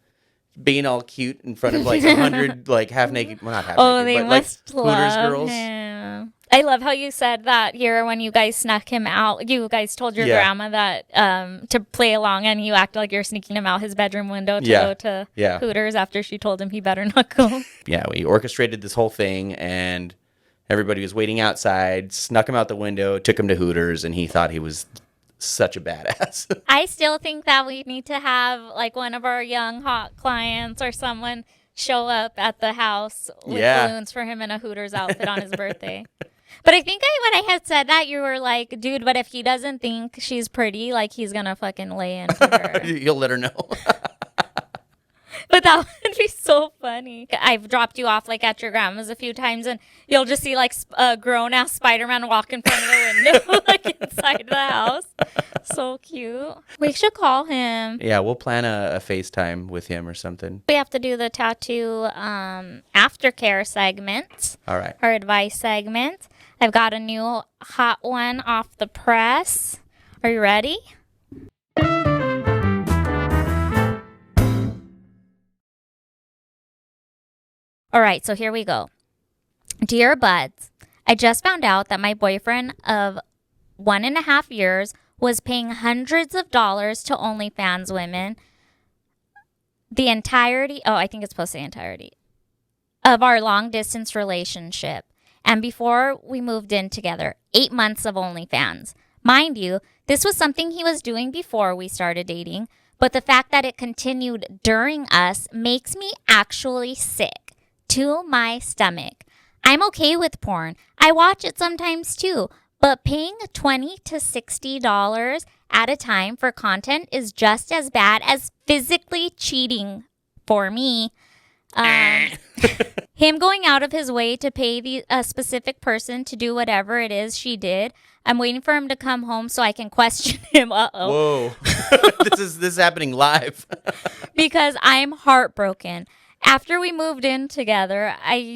Being all cute in front of like 100 like half naked, well, not half naked, They but like must Hooters love girls. him. I love how you said that year when you guys snuck him out. You guys told your Yeah. grandma that to play along, and you acted like you're sneaking him out his bedroom window to go to Hooters after she told him he better not go. Yeah, we orchestrated this whole thing, and everybody was waiting outside, snuck him out the window, took him to Hooters, and he thought he was such a badass. I still think that we need to have like one of our young hot clients or someone show up at the house with balloons for him in a Hooters outfit on his birthday. But I think when I had said that, you were like, dude, but if he doesn't think she's pretty, like he's going to fucking lay into her. You'll let her know. But that would be so funny. I've dropped you off like at your grandma's a few times, and you'll just see like a grown-ass Spider-Man walk in front of the window, like inside the house. So cute. We should call him. Yeah, we'll plan a FaceTime with him or something. We have to do the tattoo aftercare segment. All right. Our advice segment. I've got a new hot one off the press. Are you ready? All right, so here we go. Dear Buds, I just found out that my boyfriend of 1.5 years was paying hundreds of dollars to OnlyFans women the entirety, I think it's supposed to say entirety, of our long distance relationship. And before we moved in together, 8 months of OnlyFans. Mind you, this was something he was doing before we started dating, but the fact that it continued during us makes me actually sick to my stomach. I'm okay with porn. I watch it sometimes too, but paying $20 to $60 at a time for content is just as bad as physically cheating for me. Him going out of his way to pay a specific person to do whatever it is she did. I'm waiting for him to come home so I can question him. Whoa. This is happening live. Because I'm heartbroken. After we moved in together, he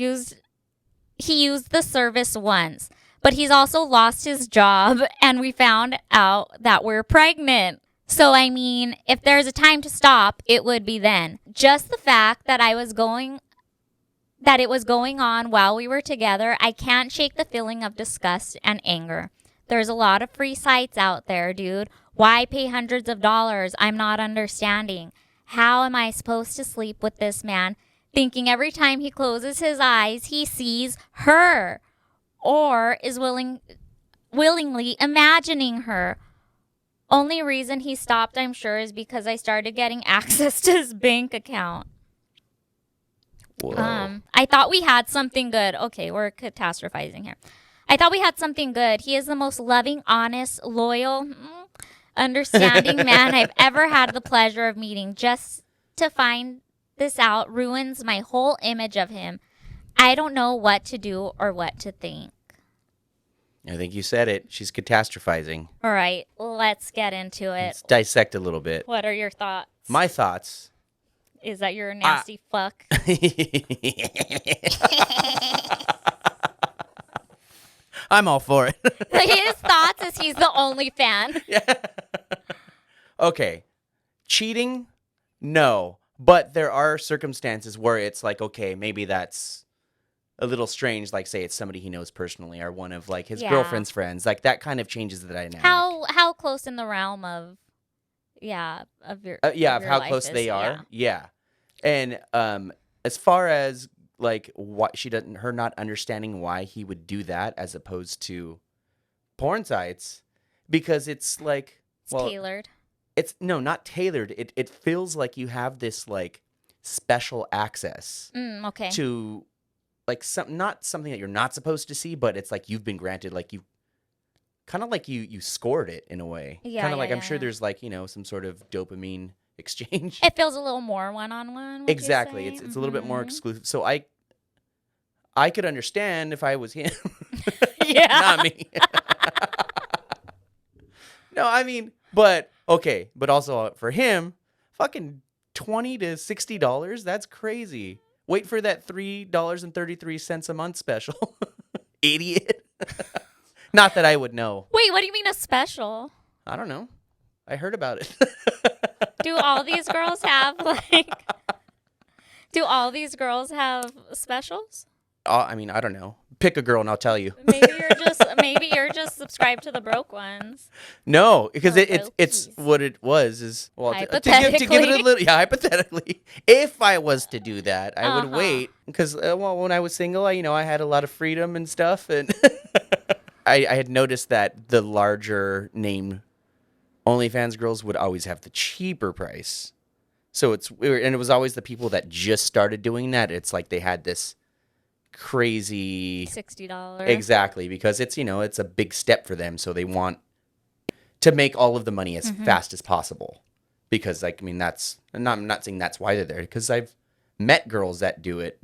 used the service once, but he's also lost his job, and we found out that we're pregnant. So, I mean, if there's a time to stop, it would be then. Just the fact that it was going on while we were together, I can't shake the feeling of disgust and anger. There's a lot of free sites out there, dude. Why pay hundreds of dollars? I'm not understanding. How am I supposed to sleep with this man thinking every time he closes his eyes, he sees her or is willingly imagining her. Only reason he stopped, I'm sure, is because I started getting access to his bank account. Whoa. I thought we had something good. Okay, we're catastrophizing here. I thought we had something good. He is the most loving, honest, loyal, understanding man I've ever had the pleasure of meeting. Just to find this out ruins my whole image of him. I don't know what to do or what to think. I think you said it. She's catastrophizing. All right, let's get into it. Let's dissect a little bit. What are your thoughts? My thoughts. Is that you're a nasty fuck? I'm all for it. His thoughts is he's the only fan. Yeah. Okay. Cheating? No. But there are circumstances where it's like, okay, maybe that's a little strange. Like, say it's somebody he knows personally or one of like his girlfriend's friends. Like that kind of changes the dynamic. How close in the realm of of your of how close they are. Yeah. And as far as like what her not understanding why he would do that as opposed to porn sites, because it's like tailored. It's not tailored. It feels like you have this like special access Okay. to like not something that you're not supposed to see, but it's like you've been granted, like you kind of like you scored it in a way. Yeah. Kind of like I'm sure there's like, some sort of dopamine exchange. It feels a little more one-on-one. Exactly. It's a little bit more exclusive. So I could understand if I was him. Yeah. Not me. No, I mean, but okay, but also for him, fucking $20 to $60, that's crazy. Wait for that $3.33 a month special. Idiot. Not that I would know. Wait, what do you mean a special? I don't know. I heard about it. Do all these girls have do all these girls have specials? I mean, I don't know. Pick a girl and I'll tell you. Maybe you're just subscribed to the broke ones. No, because it's brokies. what it was is to give Hypothetically. it a little hypothetically. If I was to do that, I would wait because when I was single, I had a lot of freedom and stuff, and I had noticed that the larger name OnlyFans girls would always have the cheaper price. So it was always the people that just started doing that. It's like they had this crazy $60. Exactly, because it's it's a big step for them, so they want to make all of the money as fast as possible. Because I'm not saying that's why they're there, because I've met girls that do it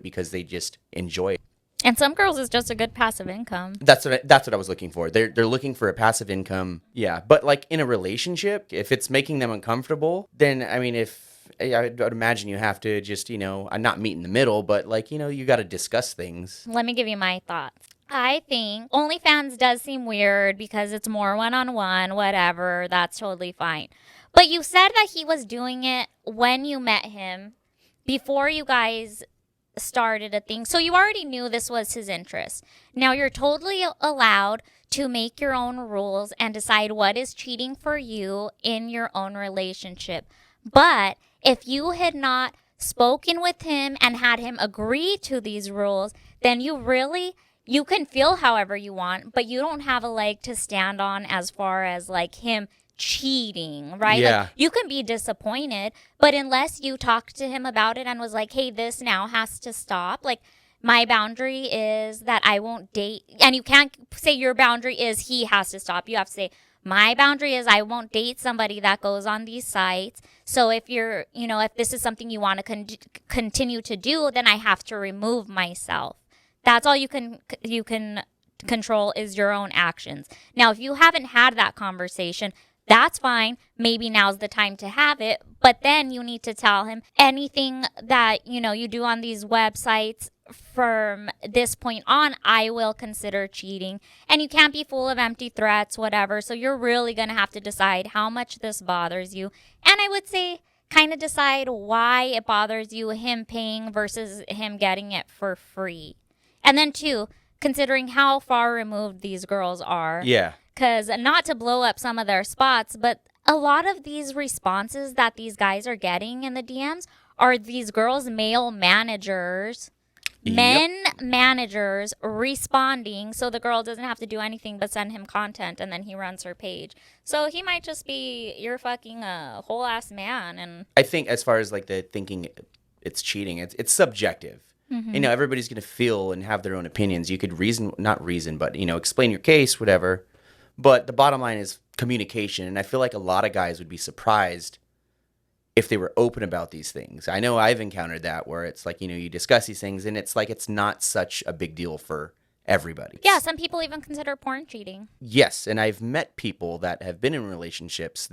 because they just enjoy it. And some girls is just a good passive income. That's what I was looking for. They're looking for a passive income. Yeah, but like in a relationship, if it's making them uncomfortable, then I mean, I'd imagine you have to just not meet in the middle, but like you got to discuss things. Let me give you my thoughts. I think OnlyFans does seem weird because it's more one-on-one, whatever. That's totally fine. But you said that he was doing it when you met him, before you guys started a thing. So you already knew this was his interest. Now you're totally allowed to make your own rules and decide what is cheating for you in your own relationship. But if you had not spoken with him and had him agree to these rules, then you can feel however you want, but you don't have a leg to stand on as far as like him cheating, right? Yeah. Like, you can be disappointed, but unless you talked to him about it and was like, hey, this now has to stop. Like, my boundary is that I won't date. And you can't say your boundary is he has to stop. You have to say, my boundary is I won't date somebody that goes on these sites. So if if this is something you want to continue to do, then I have to remove myself. That's all you can control is your own actions. Now, if you haven't had that conversation, that's fine. Maybe now's the time to have it. But then you need to tell him anything that, you do on these websites from this point on, I will consider cheating. And you can't be full of empty threats, whatever. So you're really going to have to decide how much this bothers you. And I would say kind of decide why it bothers you, him paying versus him getting it for free. And then two, considering how far removed these girls are. Yeah. Because not to blow up some of their spots, but a lot of these responses that these guys are getting in the DMs are these girls' male managers, men managers responding, so the girl doesn't have to do anything but send him content, and then he runs her page. So he might just be, you're fucking a whole ass man. And I think as far as like the thinking it's cheating, it's subjective. You know, everybody's going to feel and have their own opinions. You could not reason, but, you know, explain your case, whatever. But the bottom line is communication. And I feel like a lot of guys would be surprised if they were open about these things. I know I've encountered that where it's like, you know, you discuss these things and it's like it's not such a big deal for everybody. yeah, some people even consider porn cheating. Yes. And I've met people that have been in relationships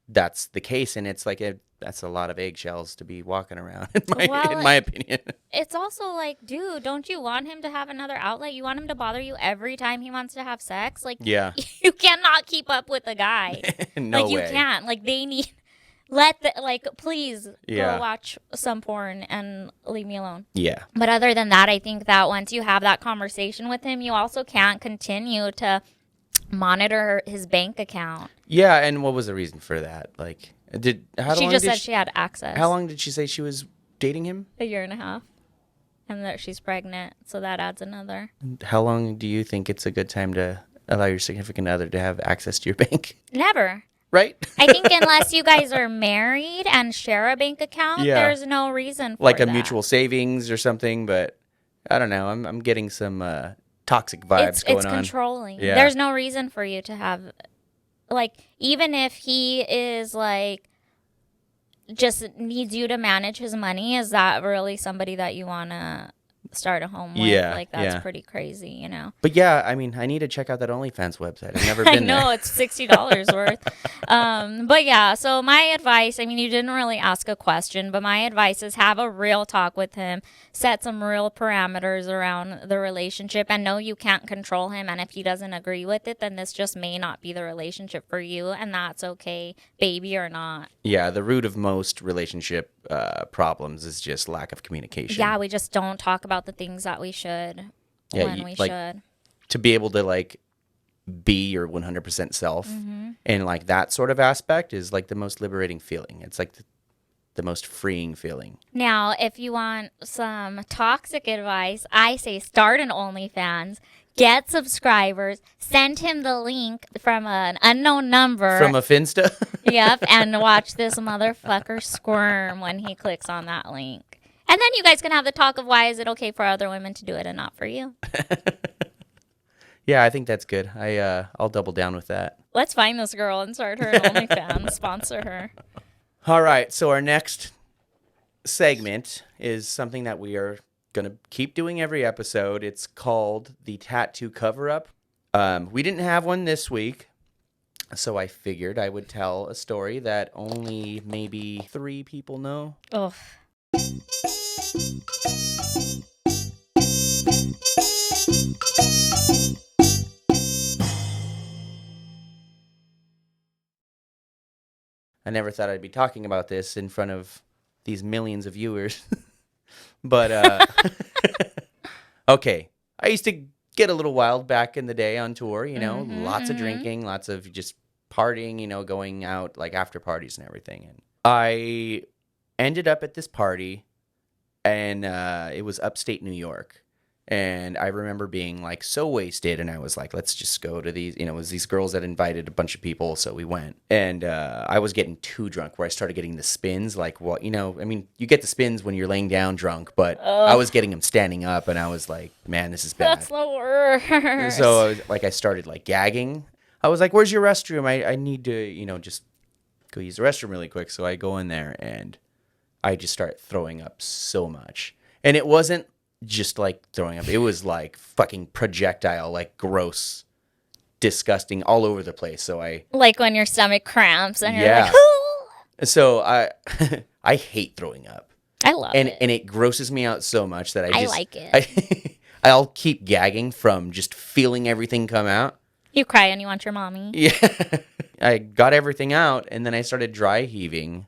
that's the case. And it's like that's a lot of eggshells to be walking around, in my opinion. It's also like, dude, don't you want him to have another outlet? You want him to bother you every time he wants to have sex? Like, Yeah. you cannot keep up with a guy. No like, you way. can't. Like, they need, please go watch some porn and leave me alone. Yeah. But other than that, I think that once you have that conversation with him, you also can't continue to monitor his bank account. Yeah, and what was the reason for that? Like, She just said she had access. How long did she say she was dating him? A year and a half. And that she's pregnant, so that adds another. How long do you think it's a good time to allow your significant other to have access to your bank? Never. Right? I think unless you guys are married and share a bank account, there's no reason for like that. a mutual savings or something, but I don't know. I'm getting some toxic vibes going on. It's controlling. Yeah. There's no reason for you to have, like, even if he is like just needs you to manage his money, is that really somebody that you want to start a home with? Yeah, like, that's yeah. pretty crazy, you know. But yeah, I mean, I need to check out that OnlyFans website. I've never I been know there. it's $60 worth. But yeah, so my advice, I mean, you didn't really ask a question, but my advice is have a real talk with him, set some real parameters around the relationship, and know you can't control him. And if he doesn't agree with it, then this just may not be the relationship for you, and that's okay, baby or not. Yeah, the root of most relationship problems is just lack of communication. Yeah, we just don't talk about the things that we should when we should. To be able to like be your 100% self and like that sort of aspect is like the most liberating feeling. It's like the most freeing feeling. Now, if you want some toxic advice, I say start an OnlyFans, get subscribers, send him the link from an unknown number. From a Finsta? Yep, and watch this motherfucker squirm when he clicks on that link. And then you guys can have the talk of why is it okay for other women to do it and not for you. Yeah, I think that's good. I'll double down with that. Let's find this girl and start her an OnlyFans, sponsor her. All right, so our next segment is something that we are going to keep doing every episode. It's called the Tattoo Cover-Up. We didn't have one this week, so I figured I would tell a story that only maybe 3 people know. Ugh. I never thought I'd be talking about this in front of these millions of viewers. But, okay. I used to get a little wild back in the day on tour, you know, lots of drinking, lots of just partying, you know, going out like after parties and everything. And I ended up at this party and it was upstate New York. And I remember being like so wasted, and I was like, let's just go to these, you know, it was these girls that invited a bunch of people, so we went. And I was getting too drunk where I started getting the spins, like, what, you know, I mean, you get the spins when you're laying down drunk, but I was getting them standing up, and I was like, man, this is bad. That's the worst. So I started like gagging. I was like, where's your restroom? I need to, you know, just go use the restroom really quick. So I go in there, and I just start throwing up so much. And it wasn't just like throwing up. It was like fucking projectile, like gross, disgusting, all over the place. So like when your stomach cramps and you're like, so I hate throwing up. I love it. And it grosses me out so much that I like it. I'll keep gagging from just feeling everything come out. You cry and you want your mommy. Yeah. I got everything out, and then I started dry heaving.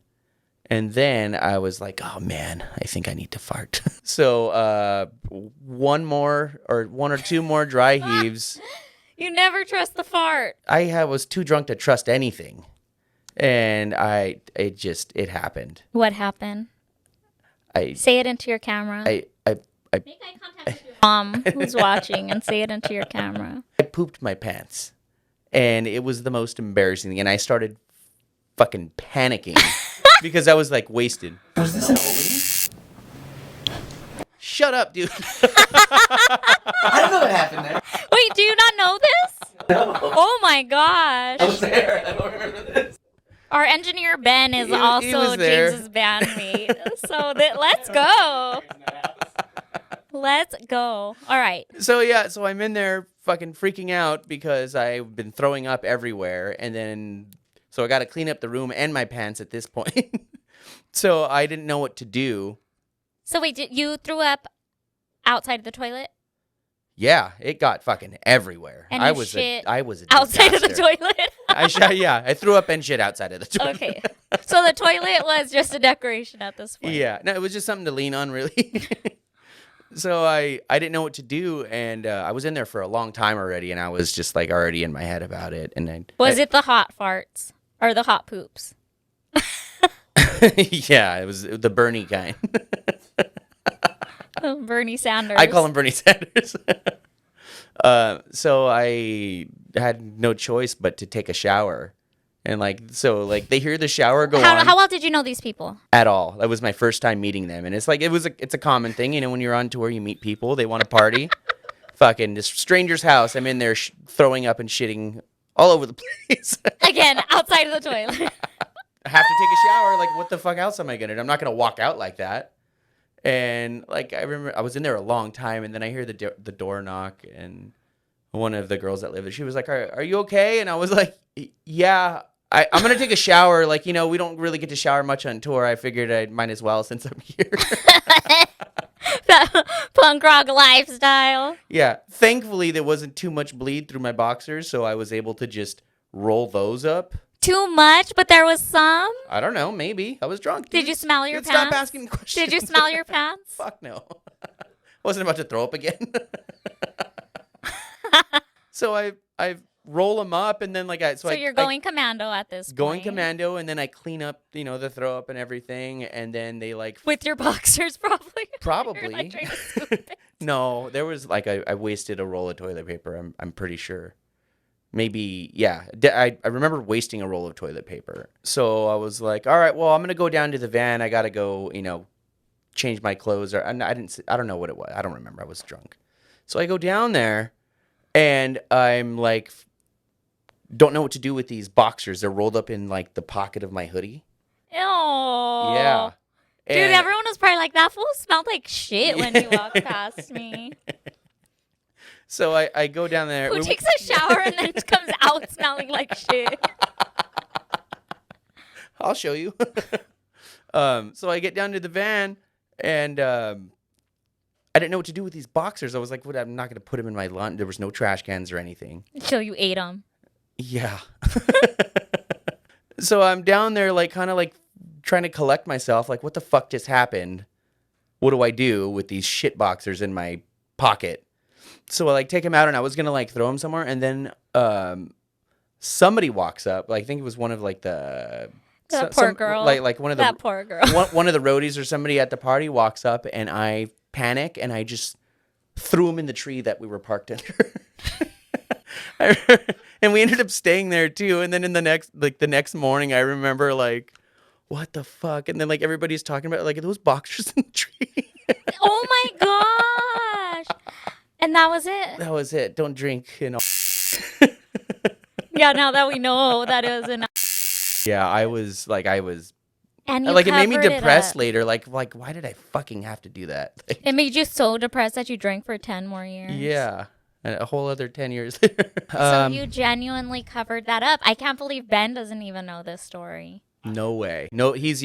And then I was like, oh, man, I think I need to fart. So one or two more dry heaves. You never trust the fart. I was too drunk to trust anything. And it happened. What happened? Say it into your camera. I Make eye contact with your mom who's watching and say it into your camera. I pooped my pants. And it was the most embarrassing thing. And I started fucking panicking because I was like wasted. Was this an opening? Shut up, dude. I don't know what happened there. Wait, do you not know this? No. Oh my gosh. I was there. I don't remember this. Our engineer Ben is He also was there. James's bandmate. So let's go. Let's go. All right. So I'm in there fucking freaking out because I've been throwing up everywhere. And then, so I got to clean up the room and my pants at this point. So I didn't know what to do. So wait, did you threw up outside of the toilet? Yeah, it got fucking everywhere. And I you was shit I was a outside of the disaster. toilet? I threw up and shit outside of the toilet. Okay. So the toilet was just a decoration at this point. Yeah, no, it was just something to lean on, really. So I didn't know what to do, and I was in there for a long time already, and I was just like already in my head about it. And Was it the hot farts or the hot poops? Yeah, it was the Bernie kind. Bernie Sanders. I call him Bernie Sanders. So I had no choice but to take a shower. And they hear the shower go on. How well did you know these people? At all. That was my first time meeting them. And it's a common thing. You know, when you're on tour, you meet people, they want to party. Fucking this stranger's house. I'm in there throwing up and shitting all over the place. Again, outside of the toilet. I have to take a shower. Like, what the fuck else am I going to do? I'm not going to walk out like that. And I remember I was in there a long time, and then I hear the door knock, and one of the girls that lived there, she was like, are you okay? And I was like, yeah, I'm going to take a shower. Like, you know, we don't really get to shower much on tour. I figured I might as well since I'm here. That punk rock lifestyle. Yeah. Thankfully, there wasn't too much bleed through my boxers, so I was able to just roll those up. Too much, but there was some? I don't know. Maybe. I was drunk. Dude. Did you smell your Dude, pants? Stop asking questions. Did you smell your pants? Fuck no. Wasn't about to throw up again. So I roll them up, and then So you're going commando at this point. Going commando, and then I clean up, you know, the throw up and everything, and then they with your boxers, probably. Probably. You're, like, trying to scoop it. No, there was I wasted a roll of toilet paper. I'm pretty sure. Maybe, yeah. I remember wasting a roll of toilet paper. So I was like, all right, well, I'm gonna go down to the van. I gotta go, you know, change my clothes. I don't know what it was. I don't remember. I was drunk. So I go down there, and I'm like, don't know what to do with these boxers. They're rolled up in like the pocket of my hoodie. Ew. Yeah. Dude, everyone was probably like, that fool smelled like shit when he walked past me. So I go down there. Who takes a shower and then comes out smelling like shit? I'll show you. So I get down to the van, and I didn't know what to do with these boxers. I was like, I'm not going to put them in my lunch. There was no trash cans or anything. So you ate them. Yeah. So I'm down there, like, kind of like trying to collect myself. Like, what the fuck just happened? What do I do with these shit boxers in my pocket? So I take them out, and I was gonna throw them somewhere, and then somebody walks up. I think it was one of the poor girl. Like one of the that poor girl. one of the roadies or somebody at the party walks up, and I panic, and I just threw them in the tree that we were parked under. And we ended up staying there too. And then in the next morning, I remember what the fuck? And then everybody's talking about are those boxers in the tree? Oh my gosh. And that was it? That was it. Don't drink, you know. Yeah, now that we know that it was an... Yeah, I was... And you it made me depressed up. later. Why did I fucking have to do that? It made you so depressed that you drank for 10 more years. Yeah. And a whole other 10 years later. So you genuinely covered that up. I can't believe Ben doesn't even know this story. No way. No, he's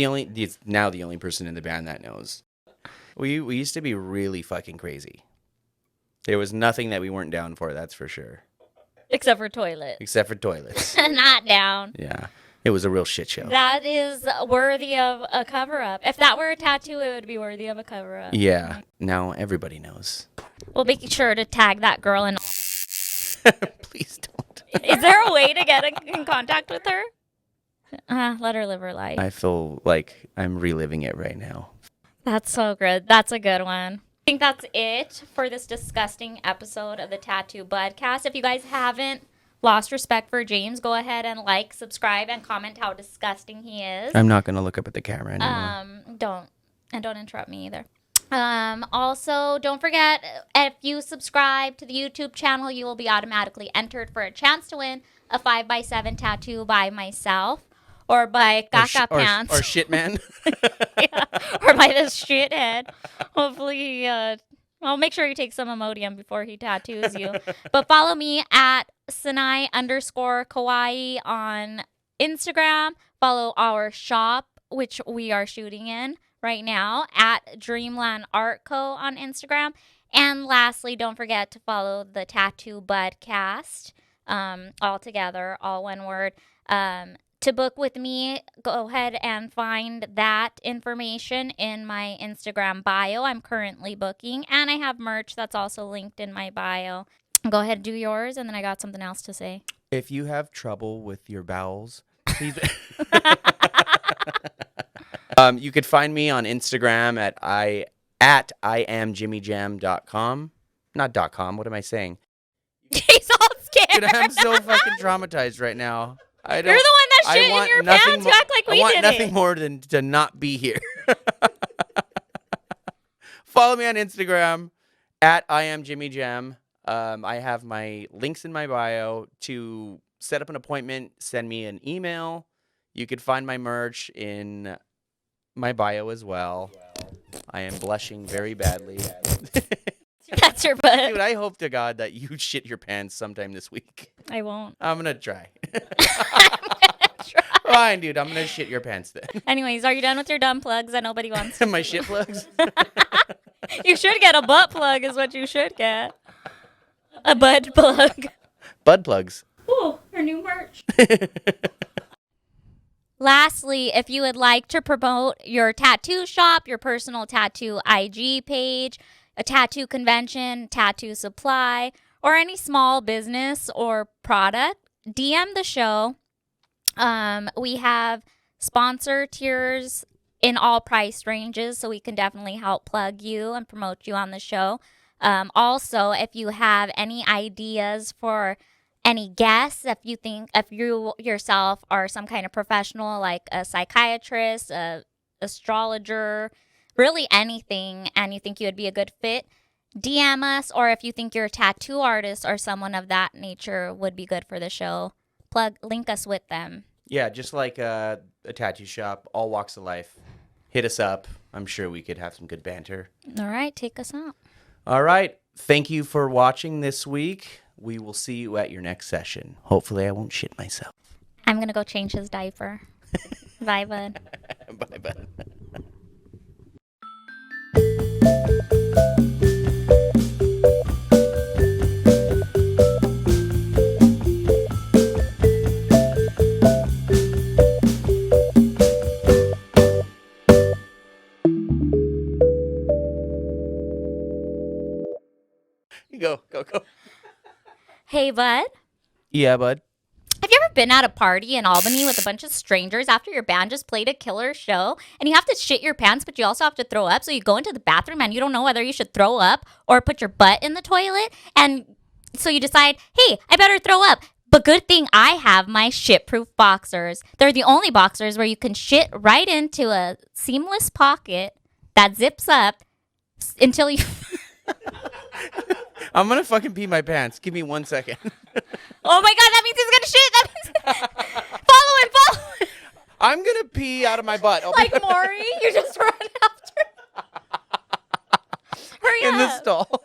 now the only person in the band that knows. We used to be really fucking crazy. There was nothing that we weren't down for, that's for sure. Except for toilets. Except for toilets. Not down. Yeah. It was a real shit show. That is worthy of a cover-up. If that were a tattoo, it would be worthy of a cover-up. Yeah. Now everybody knows. We'll be sure to tag that girl in. Please don't. Is there a way to get in contact with her? Let her live her life. I feel like I'm reliving it right now. That's so good. That's a good one. I think that's it for this disgusting episode of the Tattoo Budcast. If you guys haven't lost respect for James, go ahead and like, subscribe, and comment how disgusting he is. I'm not going to look up at the camera anymore. Don't interrupt me either. Also, don't forget, if you subscribe to the YouTube channel, you will be automatically entered for a chance to win a 5x7 tattoo by myself or by Kaka Pants. Or shit man. Yeah, or by this shithead. Hopefully, I'll make sure he takes some Imodium before he tattoos you. But follow me at Sinai_Kawaii on Instagram. Follow our shop, which we are shooting in right now, at Dreamland Art Co. on Instagram. And lastly, don't forget to follow the Tattoo Budcast, all together, all one word. To book with me, go ahead and find that information in my Instagram bio. I'm currently booking, and I have merch that's also linked in my bio. Go ahead and do yours, and then I got something else to say. If you have trouble with your bowels, please. You could find me on Instagram at IamJimmyJam.com. Not .com. What am I saying? He's all scared. Dude, I'm so fucking traumatized right now. You're the one that shit in your pants. You act like we did it. I want nothing more than to not be here. Follow me on Instagram at IamJimmyJam. I have my links in my bio to set up an appointment. Send me an email. You could find my merch in my bio as well. I am blushing very badly. That's your butt. Dude, I hope to God that you shit your pants sometime this week. I won't. I'm going to try. I'm gonna try. Fine, dude. I'm going to shit your pants then. Anyways, are you done with your dumb plugs that nobody wants? My shit plugs? You should get a butt plug is what you should get. A bud plug. Bud plugs. Ooh, her new merch. Lastly, if you would like to promote your tattoo shop, your personal tattoo IG page, a tattoo convention, tattoo supply, or any small business or product, DM the show. We have sponsor tiers in all price ranges, so we can definitely help plug you and promote you on the show. Also, if you have any ideas for any guests, if you yourself are some kind of professional like a psychiatrist, a astrologer, really anything, and you think you would be a good fit, DM us. Or if you think you're a tattoo artist or someone of that nature would be good for the show, link us with them. Yeah, just like a tattoo shop, all walks of life. Hit us up. I'm sure we could have some good banter. All right, take us out. All right. Thank you for watching this week. We will see you at your next session. Hopefully I won't shit myself. I'm going to go change his diaper. Bye, bud. Bye, bud. Go. Hey, bud. Yeah, bud. Have you ever been at a party in Albany with a bunch of strangers after your band just played a killer show and you have to shit your pants, but you also have to throw up? So you go into the bathroom and you don't know whether you should throw up or put your butt in the toilet. And so you decide, hey, I better throw up. But good thing I have my shit-proof boxers. They're the only boxers where you can shit right into a seamless pocket that zips up until you... I'm going to fucking pee my pants. Give me 1 second. Oh my God, that means he's going to shit. That means... Follow him. I'm going to pee out of my butt. Like Maury, you just run after. Hurry up. In the stall.